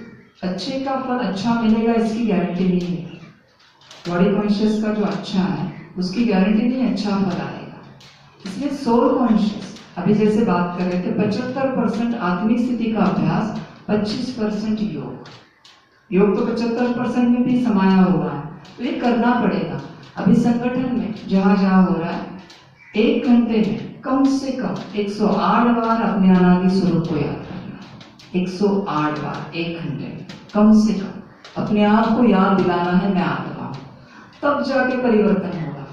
अच्छे का फल अच्छा मिलेगा इसकी गारंटी नहीं है। बॉडी कॉन्शियस का जो अच्छा है उसकी गारंटी नहीं अच्छा फल आएगा। इसलिए सोल कॉन्शियस, अभी जैसे बात कर रहे थे 75% आत्मिक स्थिति का अभ्यास, 25% योग। योग तो 75% में भी समाया हुआ है, तो ये करना पड़ेगा। अभी संगठन में जहाँ जहाँ हो रहा है 1 घंटे में कम से कम 108 बार अपने अनादि स्वरूप को याद करना। 108 बार 1 घंटे में कम से कम अपने आप को याद दिलाना है मैं आत्मा हूं, तब जाके परिवर्तन होगा।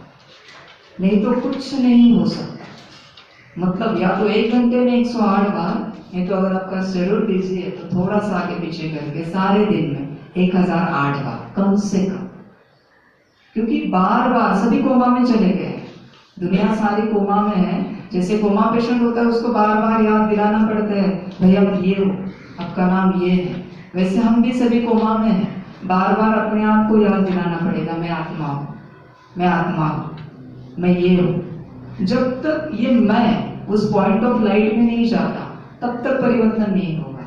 नहीं तो कुछ नहीं हो सकता। मतलब या तो 1 घंटे में 108 बार, नहीं तो अगर आपका शेड्यूल बिजी है तो थोड़ा सा आगे पीछे करके सारे दिन में 1008 बार कम से कम। क्योंकि बार बार सभी कोमा में चले गए, दुनिया सारी कोमा में है। जैसे कोमा पेशेंट होता है उसको बार बार याद दिलाना पड़ता है भैया आप ये हो, आपका नाम ये है। वैसे हम भी सभी कोमा में हैं, बार बार अपने आप को याद दिलाना पड़ेगा मैं आत्मा हूँ, मैं आत्मा हूँ, मैं ये हूँ। जब तक ये मैं उस पॉइंट ऑफ लाइट में नहीं जाता तब तक परिवर्तन नहीं होगा।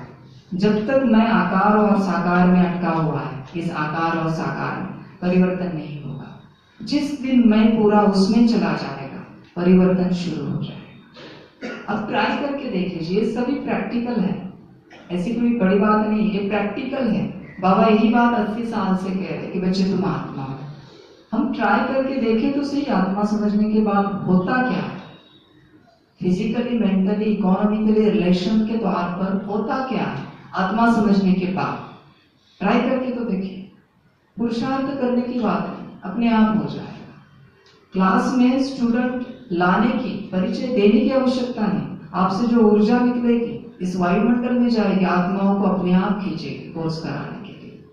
जब तक मैं आकार और साकार में अटका हुआ है, इस आकार और साकार में परिवर्तन नहीं होगा। जिस दिन मैं पूरा उसमें चला जाएगा परिवर्तन शुरू हो जाएगा। अब ट्राई करके देख लीजिए, ये सभी प्रैक्टिकल है, ऐसी कोई बड़ी बात नहीं, ये प्रैक्टिकल है। बाबा यही बात 80 साल से कह रहे कि बच्चे तुम आत्मा हो। हम ट्राई करके देखें तो सही, आत्मा समझने के बाद होता क्या है, फिजिकली, मेंटली, इकोनॉमिकली, रिलेशन के तौर पर होता क्या है आत्मा समझने के बाद। ट्राई करके तो देखिए, पुरुषार्थ करने की बात है, अपने आप हो जाएगा। क्लास में स्टूडेंट लाने की, परिचय देने की आवश्यकता नहीं। आपसे जो ऊर्जा निकलेगी इस वायुमंडल में जाएगी, आत्माओं को अपने आप खींचेगी कोर्स कराने के लिए।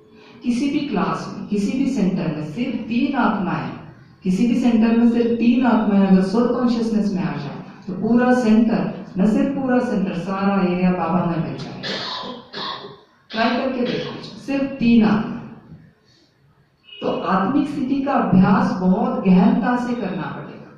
किसी भी क्लास में, किसी भी सेंटर में सिर्फ 3 आत्माएं, किसी भी सेंटर में सिर्फ 3 आत्माएं अगर सोल कॉन्शियसनेस में आ जाए तो पूरा सेंटर, न सिर्फ पूरा सेंटर, सारा एरिया बाबा में बन जाएगा। ट्राई करके देखिए, सिर्फ 3 आत्मा। तो आत्मिक स्थिति का अभ्यास बहुत गहनता से करना पड़ेगा,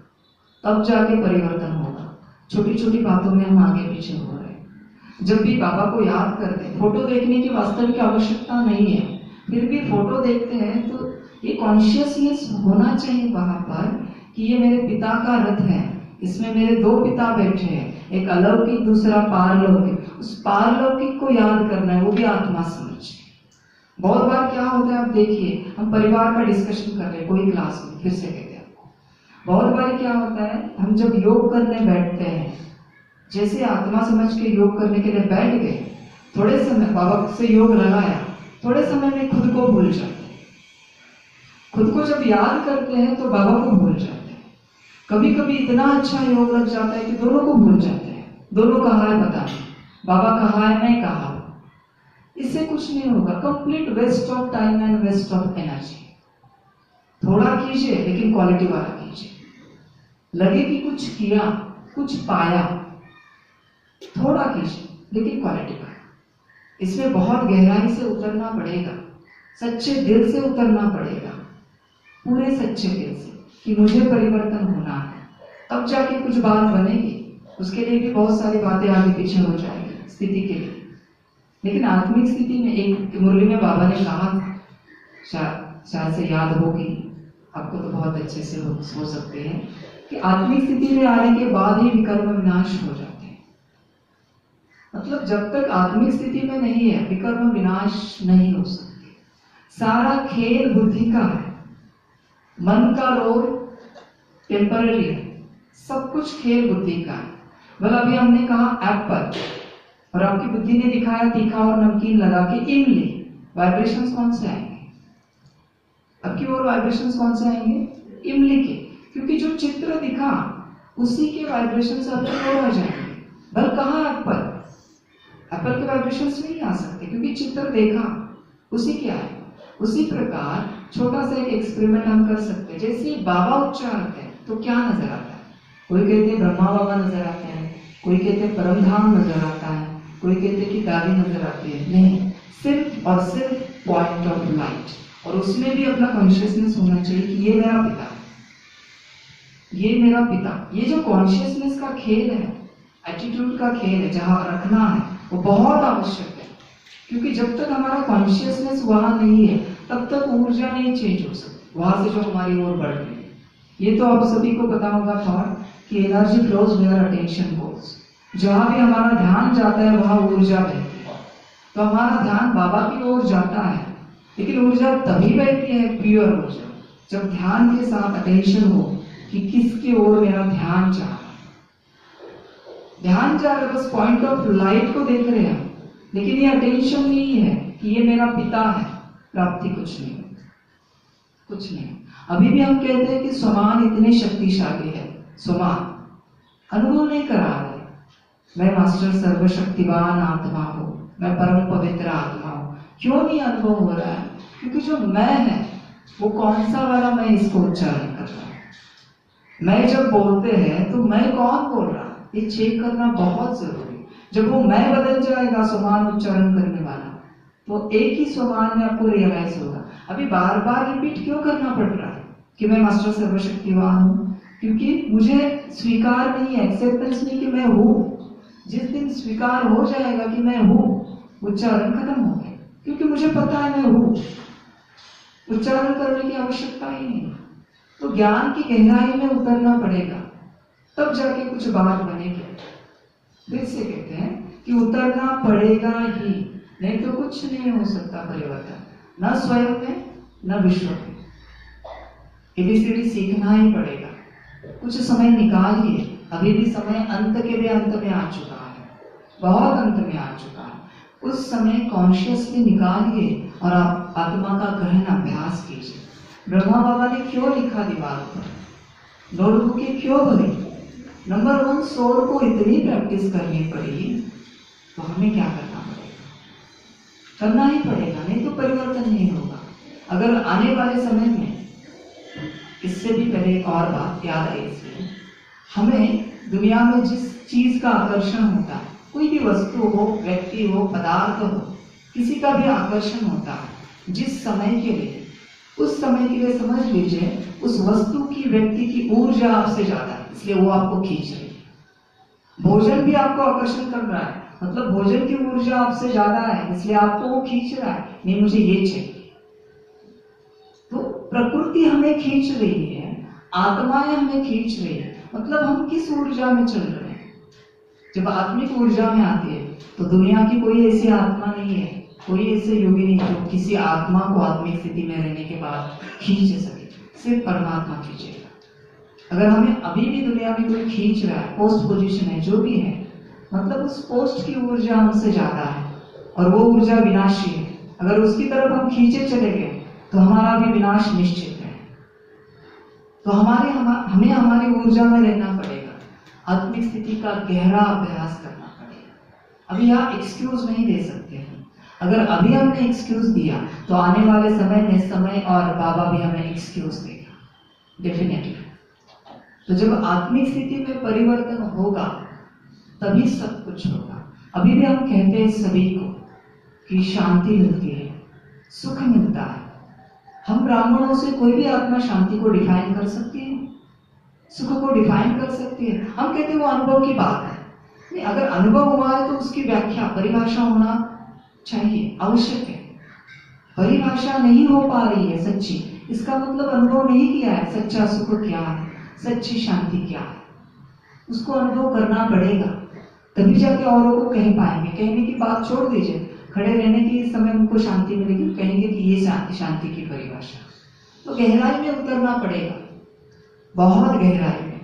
तब जाके परिवर्तन होगा। छोटी छोटी बातों में हम आगे पीछे हो रहे हैं। जब भी बाबा को याद करते हैं, फोटो देखने की वास्तविक आवश्यकता नहीं है, फिर भी फोटो देखते हैं तो ये कॉन्शियसनेस होना चाहिए वहां पर कि ये मेरे पिता का रथ है, इसमें मेरे दो पिता बैठे हैं, एक अलौकिक दूसरा पारलौकिक। उस पारलौकिक को याद करना है, वो भी आत्मा समझ। बहुत बार क्या होता है, आप देखिए, हम परिवार का डिस्कशन कर रहे हैं कोई क्लास में, फिर से कहते हैं आपको, बहुत बार क्या होता है, हम जब योग करने बैठते हैं, जैसे आत्मा समझ के योग करने के लिए बैठ गए, थोड़े समय बाबा से योग लगाया, थोड़े समय में खुद को भूल जाते हैं। खुद को जब याद करते हैं तो बाबा को भूल जाते हैं। कभी कभी इतना अच्छा योग लग जाता है कि दोनों को भूल जाते हैं। दोनों कहाँ है पता नहीं, बाबा कहाँ है, मैं कहाँ हूं। इससे कुछ नहीं होगा, complete waste of time and waste of energy. थोड़ा कीजिए लेकिन क्वालिटी वाला कीजिए, लगे कि कुछ किया, कुछ पाया, थोड़ा कीजिए लेकिन क्वालिटी वाला। इसमें बहुत गहराई से उतरना पड़ेगा, सच्चे दिल से उतरना पड़ेगा, पूरे सच्चे दिल से कि मुझे परिवर्तन होना है, तब जाके कुछ बात बनेगी। उसके लिए भी बहुत सारी बातें आगे पीछे हो जाएंगी स्थिति के लिए। लेकिन आत्मिक स्थिति में एक मुरली में बाबा ने कहा था, शायद से याद होगी आपको, तो बहुत अच्छे से हो सकते हैं, कि आत्मिक स्थिति में आने के बाद ही विकर्म विनाश हो जाते हैं। मतलब जब तक आत्मिक स्थिति में नहीं है, विकर्म विनाश नहीं हो सकते। सारा खेल बुद्धि का है, मन का रोग टेम्पररी है, सब कुछ खेल बुद्धि का है। बोला अभी हमने कहा एप्पल, और आपकी बुद्धि ने दिखाया तीखा और नमकीन लगा के इमली, वाइब्रेशंस कौन से आएंगे? आपकी और वाइब्रेशंस कौन से आएंगे? इमली के, क्योंकि जो चित्र दिखा उसी के वाइब्रेशंस आपके और आ जाएंगे। बल कहाँ एप्पल? एप्पल के वाइब्रेशंस नहीं आ सकते क्योंकि चित्र देखा उसी के आए। उसी प्रकार छोटा सा एक एक्सपेरिमेंट हम कर सकते हैं। जैसे बाबा उच्चारक है तो क्या नजर आता है? कोई कहते हैं ब्रह्मा बाबा नजर आते हैं, कोई कहते हैं परमधाम नजर आता है, कोई कहते हैं कि दादी नजर आती है। नहीं, सिर्फ और सिर्फ पॉइंट ऑफ लाइट, और उसमें भी अपना कॉन्शियसनेस होना चाहिए कि ये मेरा पिता है, ये मेरा पिता। ये जो कॉन्शियसनेस का खेल है, एटीट्यूड का खेल है, जहां रखना है, वो बहुत आवश्यक है। क्योंकि जब तक हमारा कॉन्शियसनेस वहां नहीं है, तब तक ऊर्जा नहीं चेंज हो सकती वहां से जो हमारी ओर बढ़ रही है। ये तो आप सभी को पता होगा थॉट कि energy flows where attention goes. जहां भी हमारा ध्यान जाता है वहां ऊर्जा बहती है। तो हमारा ध्यान बाबा की ओर जाता है, लेकिन ऊर्जा तभी बहती है, प्योर ऊर्जा, जब ध्यान के साथ अटेंशन हो कि किसकी ओर मेरा ध्यान जा रहा है। ध्यान जा रहा है, बस पॉइंट ऑफ लाइट को देख रहे हैं, लेकिन ये अटेंशन नहीं है कि ये मेरा पिता है। प्राप्ति कुछ नहीं, कुछ नहीं। अभी भी हम कहते हैं कि स्वमान इतने शक्तिशाली है, स्वमान अनुभव नहीं करा रहे। मैं मास्टर सर्वशक्तिवान आत्मा हूं, मैं परम पवित्र आत्मा हूं। क्यों नहीं अनुभव हो रहा है? क्योंकि जो मैं है वो कौन सा वाला मैं इसको उच्चारण कर रहा हूं। मैं जब बोलते हैं तो मैं कौन बोल रहा है, ये चेक करना बहुत जरूरी। जब वो मैं बदल जाएगा स्वमान उच्चारण करने वाला, तो एक ही स्वमान में आपको रियलाइज होगा। अभी बार बार रिपीट क्यों करना पड़ रहा है कि मैं मास्टर सर्वशक्तिवान हूं? क्योंकि मुझे स्वीकार नहीं है, एक्सेप्टेंस नहीं कि मैं हूं। जिस दिन स्वीकार हो जाएगा कि मैं हूं, उच्चारण खत्म हो गया, क्योंकि मुझे पता है मैं हूं। उच्चारण करने की आवश्यकता ही नहीं। तो ज्ञान की गहराई में उतरना पड़ेगा, तब जाके कुछ बात बनेगी। फिर से कहते हैं कि उतरना पड़ेगा ही, नहीं तो कुछ नहीं हो सकता परिवर्तन, न स्वयं में न विश्व में। एबीसीडी सीखना ही पड़ेगा। कुछ समय निकालिए, अभी भी समय अंत के भी अंत में आ चुका है, बहुत अंत में आ चुका है। उस समय कॉन्शियसली निकालिए और आप आत्मा का गहन अभ्यास कीजिए। ब्रह्मा बाबा ने क्यों लिखा दीवार पर, नोटबुकें क्यों भरी? नंबर 1, सोल को इतनी प्रैक्टिस करनी पड़ी, तो हमें क्या करना पड़ेगा? करना ही पड़ेगा, नहीं तो परिवर्तन नहीं होगा। अगर आने वाले समय में, इससे भी पहले एक और बात याद आई इसलिए, हमें दुनिया में जिस चीज का आकर्षण होता है, कोई भी वस्तु हो, व्यक्ति हो, पदार्थ हो, किसी का भी आकर्षण होता है जिस समय के लिए, उस समय के लिए समझ लीजिए उस वस्तु की, व्यक्ति की ऊर्जा आपसे ज्यादा है, इसलिए वो आपको खींच रही है। भोजन भी आपको आकर्षण कर रहा है, मतलब भोजन की ऊर्जा आपसे ज्यादा है, इसलिए आपको वो खींच रहा है, नहीं मुझे ये चाहिए। तो प्रकृति हमें खींच रही है, आत्माएं हमें खींच रही है, मतलब हम किस ऊर्जा में चल रहे हैं। जब आत्मिक ऊर्जा में आती है तो दुनिया की कोई ऐसी आत्मा नहीं है, कोई ऐसे योगी नहीं जो किसी आत्मा को आत्मिक स्थिति में रहने के बाद खींच सके, सिर्फ परमात्मा खींचेगा। अगर हमें अभी भी दुनिया में कोई खींच रहा है, पोस्ट पोजीशन है, जो भी है, मतलब उस पोस्ट की ऊर्जा हमसे ज्यादा है और वो ऊर्जा विनाशी है। अगर उसकी तरफ हम खींचे चले गए तो हमारा भी विनाश निश्चित है। तो हमें हमारी ऊर्जा में रहना पड़ेगा, आत्मिक स्थिति का गहरा अभ्यास करना पड़ेगा। अभी यहाँ एक्सक्यूज नहीं दे सकते हैं। अगर अभी हमने एक्सक्यूज दिया तो आने वाले समय में समय और बाबा भी हमें एक्सक्यूज देगा डेफिनेटली। तो जब आत्मिक स्थिति में परिवर्तन होगा तभी सब कुछ होगा। अभी भी हम कहते हैं सभी को कि शांति मिलती है, सुख मिलता है। हम ब्राह्मणों से कोई भी आत्मा शांति को डिफाइन कर सकती है, सुख को डिफाइन कर सकती है? हम कहते हैं वो अनुभव की बात है। नहीं, अगर अनुभव हुआ है तो उसकी व्याख्या, परिभाषा होना चाहिए, आवश्यक है। परिभाषा नहीं हो पा रही है सच्ची, इसका मतलब अनुभव नहीं किया है सच्चा सुख क्या है, सच्ची शांति क्या है। उसको अनुभव करना पड़ेगा, तभी जाके औरों को कह पाएंगे। कहने की बात छोड़ दीजिए, खड़े रहने के समय उनको शांति मिलेगी, कहेंगे कि ये शांति की परिभाषा। तो गहराई में उतरना पड़ेगा, बहुत गहराई में।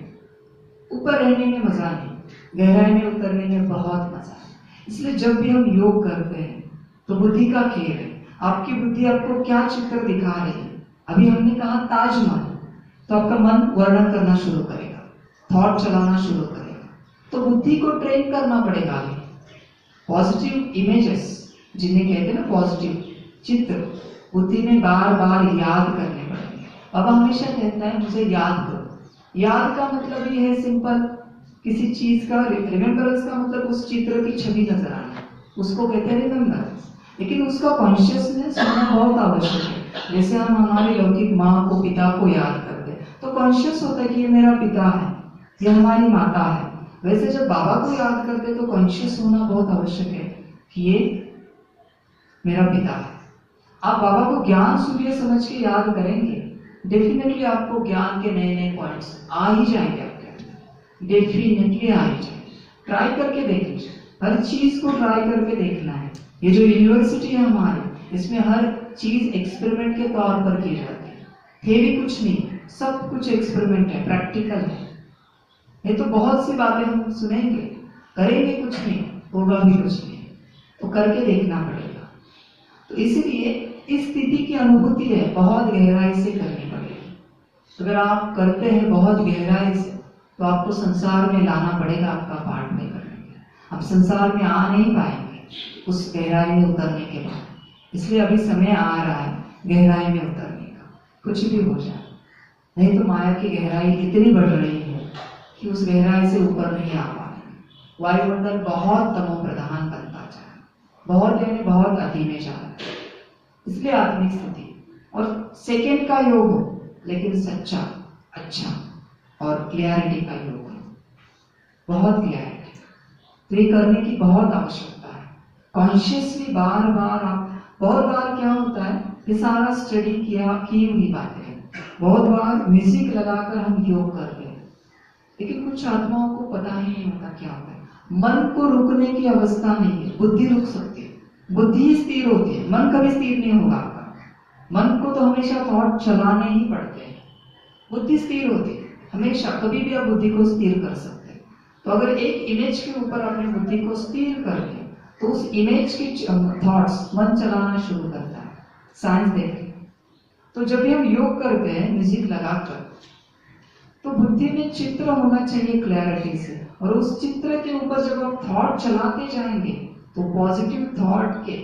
ऊपर रहने में मजा नहीं, गहराई में उतरने में बहुत मजा है। इसलिए जब भी हम योग करते हैं तो बुद्धि का खेल है। आपकी बुद्धि आपको क्या चित्र दिखा रही है? अभी हमने कहा ताजमहल, तो आपका मन वर्णन करना शुरू करेगा, थॉट चलाना शुरू करेगा। तो बुद्धि को ट्रेन करना पड़ेगा। अभी पॉजिटिव इमेजेस जिन्हें कहते हैं ना, पॉजिटिव चित्र, बुद्धि में बार बार याद करने पड़ेंगे। बाबा हमेशा कहता है मुझे याद करो। याद का मतलब ये है सिंपल, किसी चीज का रिमेम्बरेंस का मतलब उस चित्र की छवि नजर आना, उसको कहते हैं रिमेम्बरेंस। लेकिन उसका कॉन्शियसनेस होना बहुत आवश्यक है। जैसे हम हमारी लौकिक माँ को, पिता को याद करते हैं तो कॉन्शियस होता है कि ये मेरा पिता है, ये हमारी माता है। वैसे जब बाबा को याद करते तो कॉन्शियस होना बहुत आवश्यक है कि ये मेरा पिता है। आप बाबा को ज्ञान सूर्य समझ के याद करेंगे, डेफिनेटली आपको ज्ञान के नए नए पॉइंट्स आ ही जाएंगे आपके अंदर, डेफिनेटली आ ही जाएंगे। ट्राई करके देख लीजिए, हर चीज को ट्राई करके देखना है। ये जो यूनिवर्सिटी है हमारी, इसमें हर चीज एक्सपेरिमेंट के तौर पर की जाती है। थ्योरी कुछ नहीं, सब कुछ एक्सपेरिमेंट है, प्रैक्टिकल है। ये तो बहुत सी बातें हम सुनेंगे, करेंगे कुछ नहीं, होगा भी कुछ नहीं, तो करके देखना पड़ेगा। तो इसलिए इस स्थिति की अनुभूति है बहुत गहराई से करनी पड़ेगी। अगर आप करते हैं बहुत गहराई से तो आपको संसार में लाना पड़ेगा, आपका पाठ नहीं करेंगे, आप संसार में आ नहीं पाएंगे उस गहराई में उतरने के बाद। इसलिए अभी समय आ रहा है गहराई में उतरने का, कुछ भी हो जाए। नहीं तो माया की गहराई इतनी बढ़ रही है कि उस गहराई से ऊपर नहीं आ पाएंगे। वायुमंडल बहुत तमो प्रधान बनता जाए, बहुत यानी बहुत अति में जा रहा है। इसलिए आत्मिक स्थिति और सेकेंड का योग हो, लेकिन सच्चा, अच्छा और क्लियरिटी का योग हो, बहुत क्लियरिटी। तो ये करने की बहुत आवश्यकता है। कॉन्शियसली बार बार आप, बहुत बार क्या होता है, ये सारा स्टडी की हुई बातें हैं। बहुत बार म्यूजिक लगाकर हम योग करते हैं, लेकिन कुछ आत्माओं को पता ही नहीं होता क्या होता है। मन को रुकने की अवस्था नहीं है, बुद्धि रुक सकती है, बुद्धि स्थिर होती है, मन कभी स्थिर नहीं होगा आपका। मन को तो हमेशा थॉट चलाने ही पड़ते हैं, बुद्धि स्थिर होती है हमेशा, कभी भी आप बुद्धि को स्थिर कर सकते हैं। तो अगर एक इमेज के ऊपर अपनी बुद्धि को स्थिर कर दें तो उस इमेज की थॉट्स मन चलाना शुरू करता है। साइंस देखें तो जब भी हम योग करते हैं म्यूजिक लगाकर, तो बुद्धि में चित्र होना चाहिए क्लैरिटी से, और उस चित्र के ऊपर जब आप थॉट चलाते जाएंगे तो पॉजिटिव थॉट के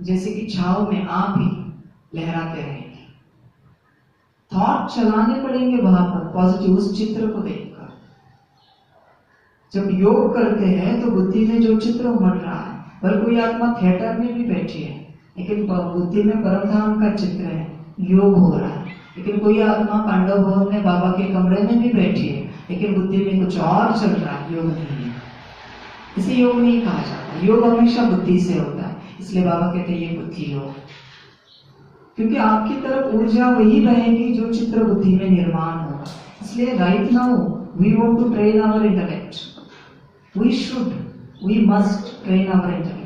जैसे कि छाव में आप ही लहराते रहेंगे। थॉट चलाने पड़ेंगे वहां पर पॉजिटिव, उस चित्र को देखकर। जब योग करते हैं तो बुद्धि में जो चित्र उमड़ रहा है, पर कोई आत्मा थिएटर में भी बैठी है लेकिन बुद्धि में परमधाम का चित्र है, योग हो रहा है, लेकिन कोई आत्मा पांडव भवन में बाबा के कमरे में भी बैठी है, लेकिन बुद्धि में कुछ और चल रहा है, योग नहीं है। इसे योग नहीं कहा जाता। योग हमेशा बुद्धि से होता है, इसलिए बाबा कहते हैं ये बुद्धि योग, क्योंकि आपकी तरफ ऊर्जा वही बहेगी जो चित्र बुद्धि में निर्माण होगा। इसलिए right now we want to train our intellect, we must train our intellect.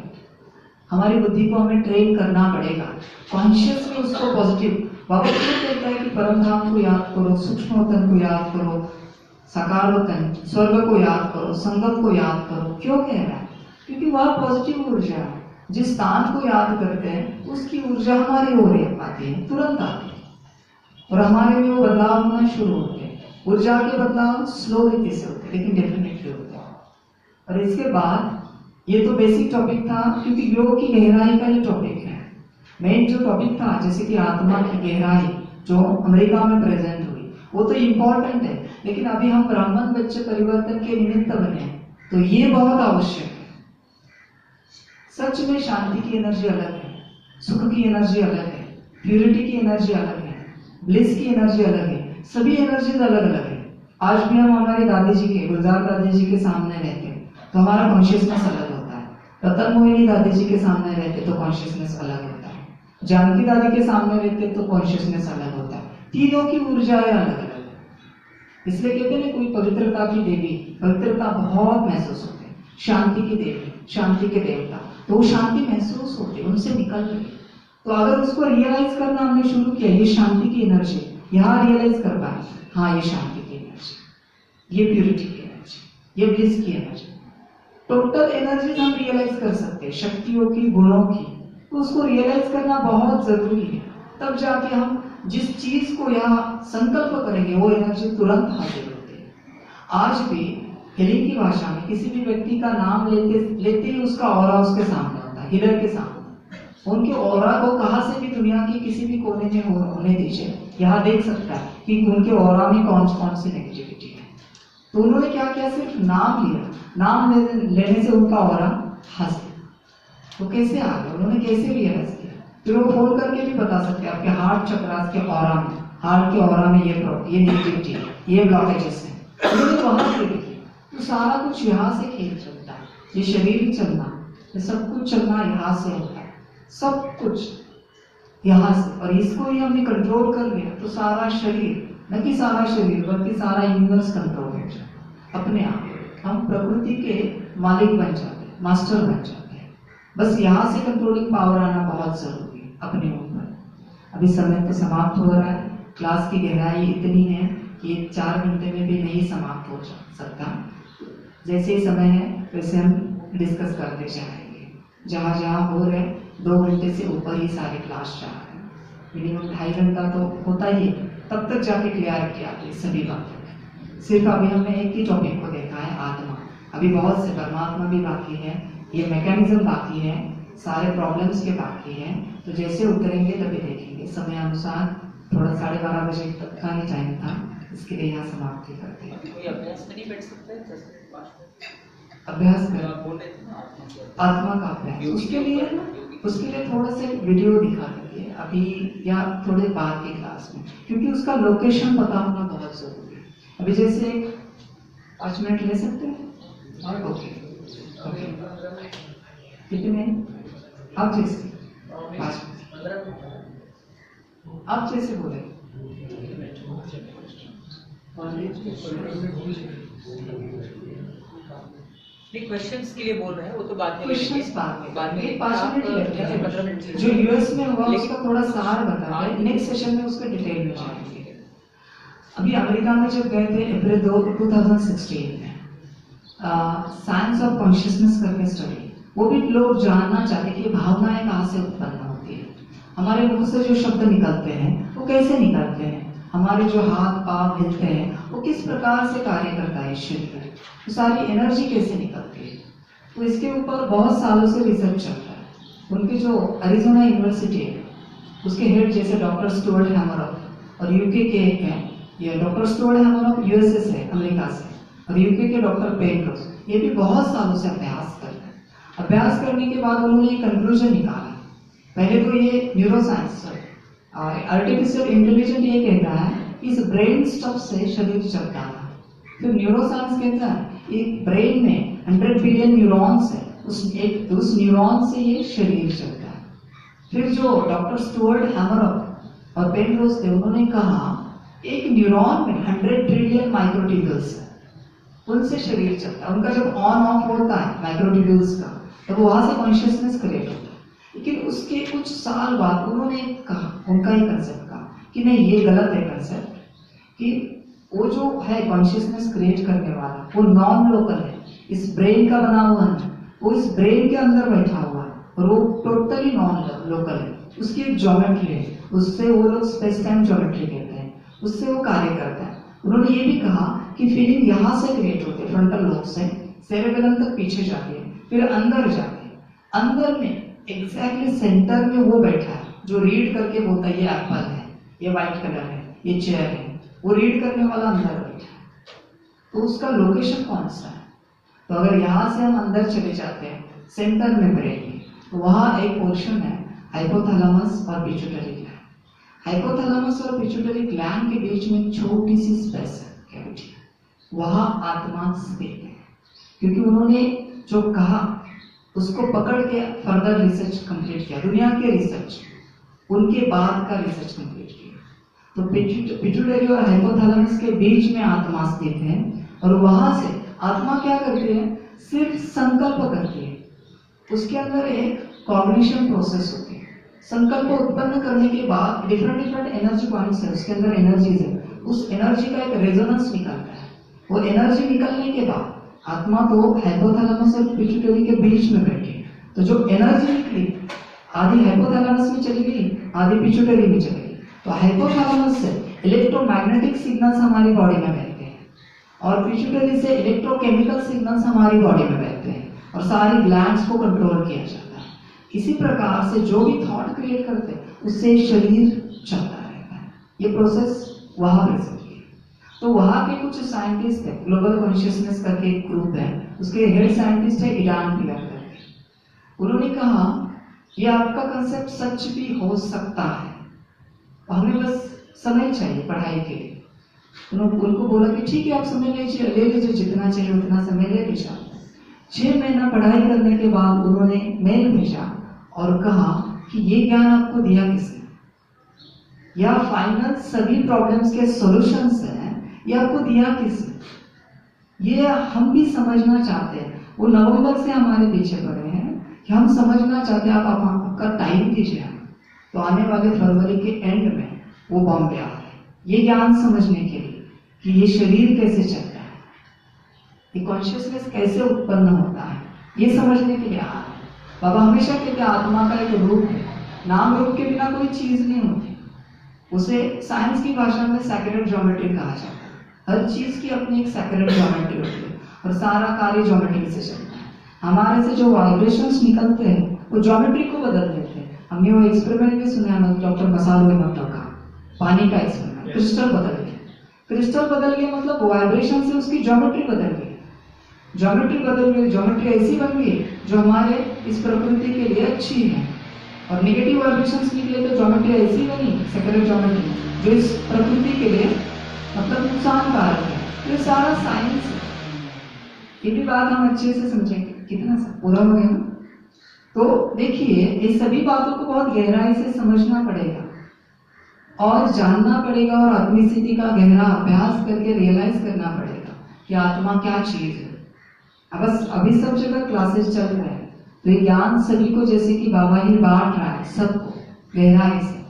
हमारी बुद्धि को हमें ट्रेन करना पड़ेगा, कॉन्शियसली उसको पॉजिटिव। बाबा क्यों कहता है कि परम धाम को याद करो, सूक्ष्म वतन को याद करो, साकार वतन स्वर्ग को याद करो, संगम को याद करो। क्यों कह रहा है? क्योंकि वह पॉजिटिव ऊर्जा है। जिस स्थान को याद करते हैं उसकी ऊर्जा हमारी ओर आती है, तुरंत आती है, और हमारे में वो बदलाव होना शुरू होते हैं। ऊर्जा के बदलाव स्लो गति से होते हैं, लेकिन डेफिनेटली होते हैं। और इसके बाद ये तो बेसिक टॉपिक था, क्योंकि योग की गहराई का ये टॉपिक है। मेन जो टॉपिक था, जैसे कि आत्मा की गहराई जो अमेरिका में प्रेजेंट हुई, वो तो इम्पोर्टेंट है, लेकिन अभी हम ब्राह्मण बच्चे परिवर्तन के निमित्त बने, तो ये बहुत आवश्यक है। सच में शांति की एनर्जी अलग है, सुख की एनर्जी अलग है, प्यूरिटी की एनर्जी अलग है, ब्लिस की एनर्जी अलग है, सभी एनर्जीज अलग अलग है। आज भी हम हमारे दादी जी के, गुलजार दादी जी के सामने रहते हैं तो हमारा कॉन्शियसनेस अलग होता है। रतन मोहिनी दादी जी के सामने रहते तो कॉन्शियसनेस अलग होता है। जानकी दादी के सामने रहते तो कॉन्शियसनेस अलग होता है। तीनों की ऊर्जाएं अलग अलग है। इसलिए कहते हैं कोई पवित्रता की देवी, पवित्रता बहुत महसूस होती है। शांति की देवी, शांति के देवता, तो वो शांति महसूस होती है, उनसे निकल रही। तो अगर उसको रियलाइज करना हमने शुरू किया, ये शांति की एनर्जी, यहाँ रियलाइज कर पाए, हाँ ये शांति की एनर्जी, ये प्यूरिटी की एनर्जी, ये ब्लिस की एनर्जी, टोटल एनर्जी हम रियलाइज कर सकते हैं, शक्तियों की, गुणों की। तो उसको रियलाइज करना बहुत जरूरी है, तब जाके हम जिस चीज को यहाँ संकल्प करेंगे वो एनर्जी तुरंत हाजिर होती है। आज भी हीलिंग की भाषा में किसी भी व्यक्ति का नाम लेते ही उसका ऑरा उसके सामने होता है, हीलर के सामने। उनके ऑरा को कहाँ से भी दुनिया के किसी भी कोने में होने दीजिए, यहाँ देख सकता है कि उनके ऑरा में कौन कौन सी नेगेटिविटी है। तो उन्होंने क्या किया, सिर्फ नाम लिया, नाम लेने से उनका ऑरा हंस गया। वो कैसे आ गया, उन्होंने कैसे रियलाइज किया? फिर वो फोन करके भी बता सकते हैं आपके हार्ट चक्रास के ऑरा में, हार्ट के ऑरा में ये नेगेटिविटी है, ये ब्लॉकेजेस है, उन्होंने वहां से देखी। तो सारा कुछ यहाँ से खेल चलता है। ये शरीर चलना, ये सब कुछ चलना यहाँ से होता है, सब कुछ यहाँ से। और इसको ही हमने कंट्रोल कर लिया तो सारा शरीर, न कि सारा शरीर बल्कि सारा यूनिवर्स कंट्रोल हो जाए अपने आप। हम प्रकृति के मालिक बन जाते हैं, मास्टर बन जाते हैं। बस यहाँ से कंट्रोलिंग पावर आना बहुत जरूरी है अपने ऊपर। अभी समय तो समाप्त हो रहा है, क्लास की गहराई इतनी है कि 4 घंटे में भी नहीं समाप्त हो सकता। जैसे ही समय है वैसे हम डिस्कस करते जाएंगे। जहाँ जहाँ हो रहे 2 घंटे से ऊपर ही सारे क्लास जा रहे हैं, मिनिमम 2.5 घंटा तो होता ही है, तब तक जाके क्लियरिटी आती है सभी बातों में। सिर्फ अभी हमने एक ही टॉपिक को देखा है, आत्मा। अभी बहुत से परमात्मा भी बाकी है, ये मैकेनिज्म बाकी है, सारे प्रॉब्लम्स के बाकी हैं। तो जैसे उतरेंगे तभी देखेंगे। समय अनुसार थोड़ा 12:30 बजे तक का ही टाइम था, इसके लिए यहाँ समाप्ति करते हैं। कोई अभ्यास नहीं बैठ सकता है? अभ्यास कर बोल रहे थे ना आत्मा का अभ्यास, उसके लिए थोड़ा से वीडियो दिखा दीजिए अभी या थोड़े बाद की क्लास में, क्योंकि उसका लोकेशन पता होना बहुत जरूरी है। अभी जैसे 5 मिनट ले सकते हैं? ओके, कितने? आप जैसे 5 मिनट, आप जैसे बोले। नहीं, क्वेश्चंस के लिए बोल रहे हैं, वो तो बाद में क्वेश्चंस बाद में 5 मिनट लेते हैं। 15 मिनट जो यूएस में हुआ उसका थोड़ा सार बता रहे हैं, नेक्स्ट सेशन में उसका डिटेल में जाएंगे। अभी अमेरिका में जब गए थे अप्रैल 2016 में, साइंस ऑफ कॉन्शियसनेस करके स्टडी, वो भी लोग जानना चाहते कि भावनाएं कहाँ से उत्पन्न होती है, हमारे मुंह से जो शब्द निकलते हैं वो कैसे निकलते हैं, हमारे जो हाथ पांव हिलते हैं वो किस प्रकार से कार्य करता है शरीर में, तो सारी एनर्जी कैसे निकलती है। तो इसके ऊपर बहुत सालों से रिसर्च चल रहा है। उनके जो अरिजोना यूनिवर्सिटी है उसके हेड जैसे डॉक्टर स्टुअर्ट हैमरॉफ और यूके के एक हैं, ये डॉक्टर स्टुअर्ट हैमरॉफ यूएसए से, अमेरिका से, और यूके के डॉक्टर पेनरोज, ये भी बहुत सालों से अभ्यास कर रहे हैं। अभ्यास करने के बाद उन्होंने एक कंक्लूजन निकाला। पहले तो ये न्यूरोसाइंस आर्टिफिशियल इंटेलिजेंस ये कहता है इस ब्रेन स्टफ से शरीर चलता है। फिर न्यूरोसाइंस कहता है एक ब्रेन में 100 बिलियन न्यूरॉन्स है, उस न्यूरॉन से ये शरीर चलता है। फिर जो डॉक्टर स्टुअर्ट हैमरॉक और पेनरोज थे, उन्होंने कहा एक न्यूरॉन में 100 ट्रिलियन माइक्रोट्यूब्यूल्स है, उनसे शरीर चलता है। उनका जब ऑन ऑफ होता है माइक्रोट्यूब्यूल्स का, तब तो वहां से कॉन्शियसनेस क्रिएट होता है। लेकिन उसके कुछ साल बाद उन्होंने कहा, उनका ही कंसेप्ट कहा कि नहीं ये गलत है कंसेप्ट, कि वो जो है कॉन्शियसनेस क्रिएट करने वाला वो नॉन लोकल है, इस ब्रेन का बना हुआ है, वो इस ब्रेन के अंदर बैठा हुआ है और वो टोटली नॉन लोकल है। उसकी एक ज्योमेट्री है, उससे वो लोग स्पेस टाइम ज्योमेट्री कहते हैं, उससे वो कार्य करता है। उन्होंने ये भी कहा कि फीलिंग यहाँ से क्रिएट होती है, फ्रंटल लोब से सेरेबेलम तक पीछे जाती है, फिर अंदर जाती है। अंदर में एग्जैक्टली सेंटर में वो बैठा है जो रीड करके बोलता है ये एप्पल है, ये व्हाइट कलर है, ये चेयर है, वो रीड करने वाला अंदर बैठा है। तो उसका लोकेशन कौन सा है? तो अगर यहाँ से हम अंदर चले जाते हैं सेंटर में ब्रेन में, तो वहाँ एक पोर्शन है हाइपोथैलेमस और पिट्यूटरी ग्लैंड। हाइपोथैलेमस और पिट्यूटरी ग्लैंड के बीच में छोटी सी स्पेस है, कैविटी, वहाँ आत्मा स्थित है। क्योंकि उन्होंने जो कहा उसको पकड़ के फर्दर रिसर्च कंप्लीट किया, दुनिया के रिसर्च, उनके बाद का रिसर्च कंप्लीट किया। तो पिट्यूटरी और हाइपोथैलेमस के बीच में आत्मा स्थित है और वहां से आत्मा क्या करती है? सिर्फ संकल्प करती है। उसके अंदर एक कॉग्निशन प्रोसेस होती है। संकल्प उत्पन्न करने के बाद डिफरेंट एनर्जी पॉइंट्स है, उसके अंदर एनर्जीज है, उस एनर्जी का एक रेजोनेंस निकलता है। वो एनर्जी निकलने के बाद आत्मा तो हाइपोथैलेमस और पिट्यूटरी के बीच में बैठी है। तो जो एनर्जी निकली आधी हाइपोथैलेमस में चली गई, आधी पिट्यूटरी में चली गई। तो हाइपोथैलेमस से इलेक्ट्रोमैग्नेटिक सिग्नल्स हमारी बॉडी में बहते हैं और पिट्यूटरी से इलेक्ट्रोकेमिकल सिग्नल्स हमारी बॉडी में बहते हैं और सारी ग्लैंड्स को कंट्रोल किया जाता है। इसी प्रकार से जो भी थॉट क्रिएट करते हैं उससे शरीर चलता रहता है। ये प्रोसेस वहां पर चलती है। तो वहां के कुछ साइंटिस्ट है, ग्लोबल कॉन्शियसनेस करके एक ग्रुप है, उसके हेड साइंटिस्ट है इडान पिलर करके। उन्होंने कहा ये आपका कंसेप्ट सच भी हो सकता है, हमें बस समय चाहिए पढ़ाई के लिए। उनको बोला कि ठीक है आप समय ले लीजिए, जितना चाहिए उतना समय ले लीजिए। 6 महीना पढ़ाई करने के बाद उन्होंने मेल भेजा और कहा कि ये ज्ञान आपको दिया किसने? या फाइनल सभी प्रॉब्लम्स के सॉल्यूशंस हैं, ये आपको दिया किसने? ये हम भी समझना चाहते हैं। वो नवंबर से हमारे पीछे पड़े हैं कि हम समझना चाहते हैं, आप आपका टाइम दीजिए। तो आने वाले फरवरी के एंड में वो बॉम्बे आ रहे हैं ये ज्ञान समझने के लिए कि ये शरीर कैसे चलता है, ये कॉन्शियसनेस कैसे उत्पन्न होता है, ये समझने के लिए आ रहे हैं। बाबा हमेशा कहते हैं आत्मा का एक रूप है, नाम रूप के बिना कोई चीज नहीं होती। उसे साइंस की भाषा में सैक्रेड ज्योमेट्री कहा जाता है। हर चीज की अपनी एक सैक्रेड ज्योमेट्री होती है और सारा कार्य ज्योमेट्री से चलता है। हमारे से जो वाइब्रेशंस निकलते हैं वो ज्योमेट्री को बदल देते हैं। हमने वो एक्सपेरिमेंट भी सुना है डॉक्टर मसालो इमोटो का, पानी का एक्सपेरिमेंट। क्रिस्टल बदल गया, क्रिस्टल बदल गया मतलब वाइब्रेशन से उसकी ज्योमेट्री बदल गई। ज्योमेट्री बदल गई, ज्योमेट्री ऐसी बन गई जो हमारे इस प्रकृति के लिए अच्छी है। और नेगेटिव वाइब्रेशंस निकले तो ज्योमेट्री ऐसी बनी, सेक्रेड ज्योमेट्री, जो इस प्रकृति के लिए मतलब नुकसानकारक है। तो सारा साइंस है। ये भी बात हम अच्छे से समझेंगे। कितना पूरा हो गया ना? तो देखिए ये सभी बातों को बहुत गहराई से समझना पड़ेगा और जानना पड़ेगा और आत्मस्थिति का गहरा अभ्यास करके रियलाइज करना पड़ेगा कि आत्मा क्या चीज है। अब बस अभी सब जगह क्लासेस चल रहे हैं तो ये ज्ञान सभी को जैसे कि बाबा ही बांट रहा है सबको गहराई से।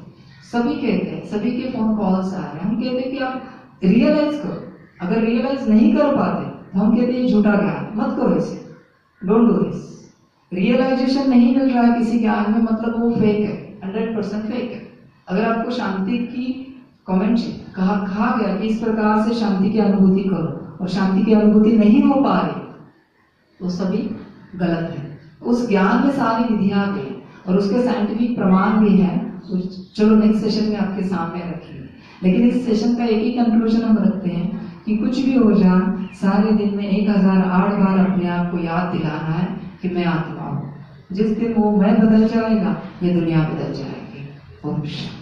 सभी कहते हैं, सभी के फोन कॉल्स आ रहे हैं, हम कहते हैं कि आप रियलाइज करो। अगर रियलाइज नहीं कर पाते तो हम कहते हैं झूठा ज्ञान, मत करो इसे, डोंट डू दिस। रियलाइजेशन नहीं मिल रहा है किसी ज्ञान में मतलब वो फेक है, 100% फेक है। अगर आपको शांति की कमेंट कहा गया कि इस प्रकार से शांति की अनुभूति करो और शांति की अनुभूति नहीं हो पा रही तो सभी गलत है। उस ज्ञान में सारी विधियां भी और उसके साइंटिफिक प्रमाण भी हैं। तो चलो नेक्स्ट सेशन में आपके सामने रखेंगे। लेकिन इस सेशन का एक ही कंक्लूजन हम रखते हैं कि कुछ भी हो जाए सारे दिन में 1008 बार अपने आप को याद दिलाना है कि मैं आत्मा हूँ। जिस दिन वो मैं बदल जाएगा ये दुनिया बदल जाएगी। ओम शांति।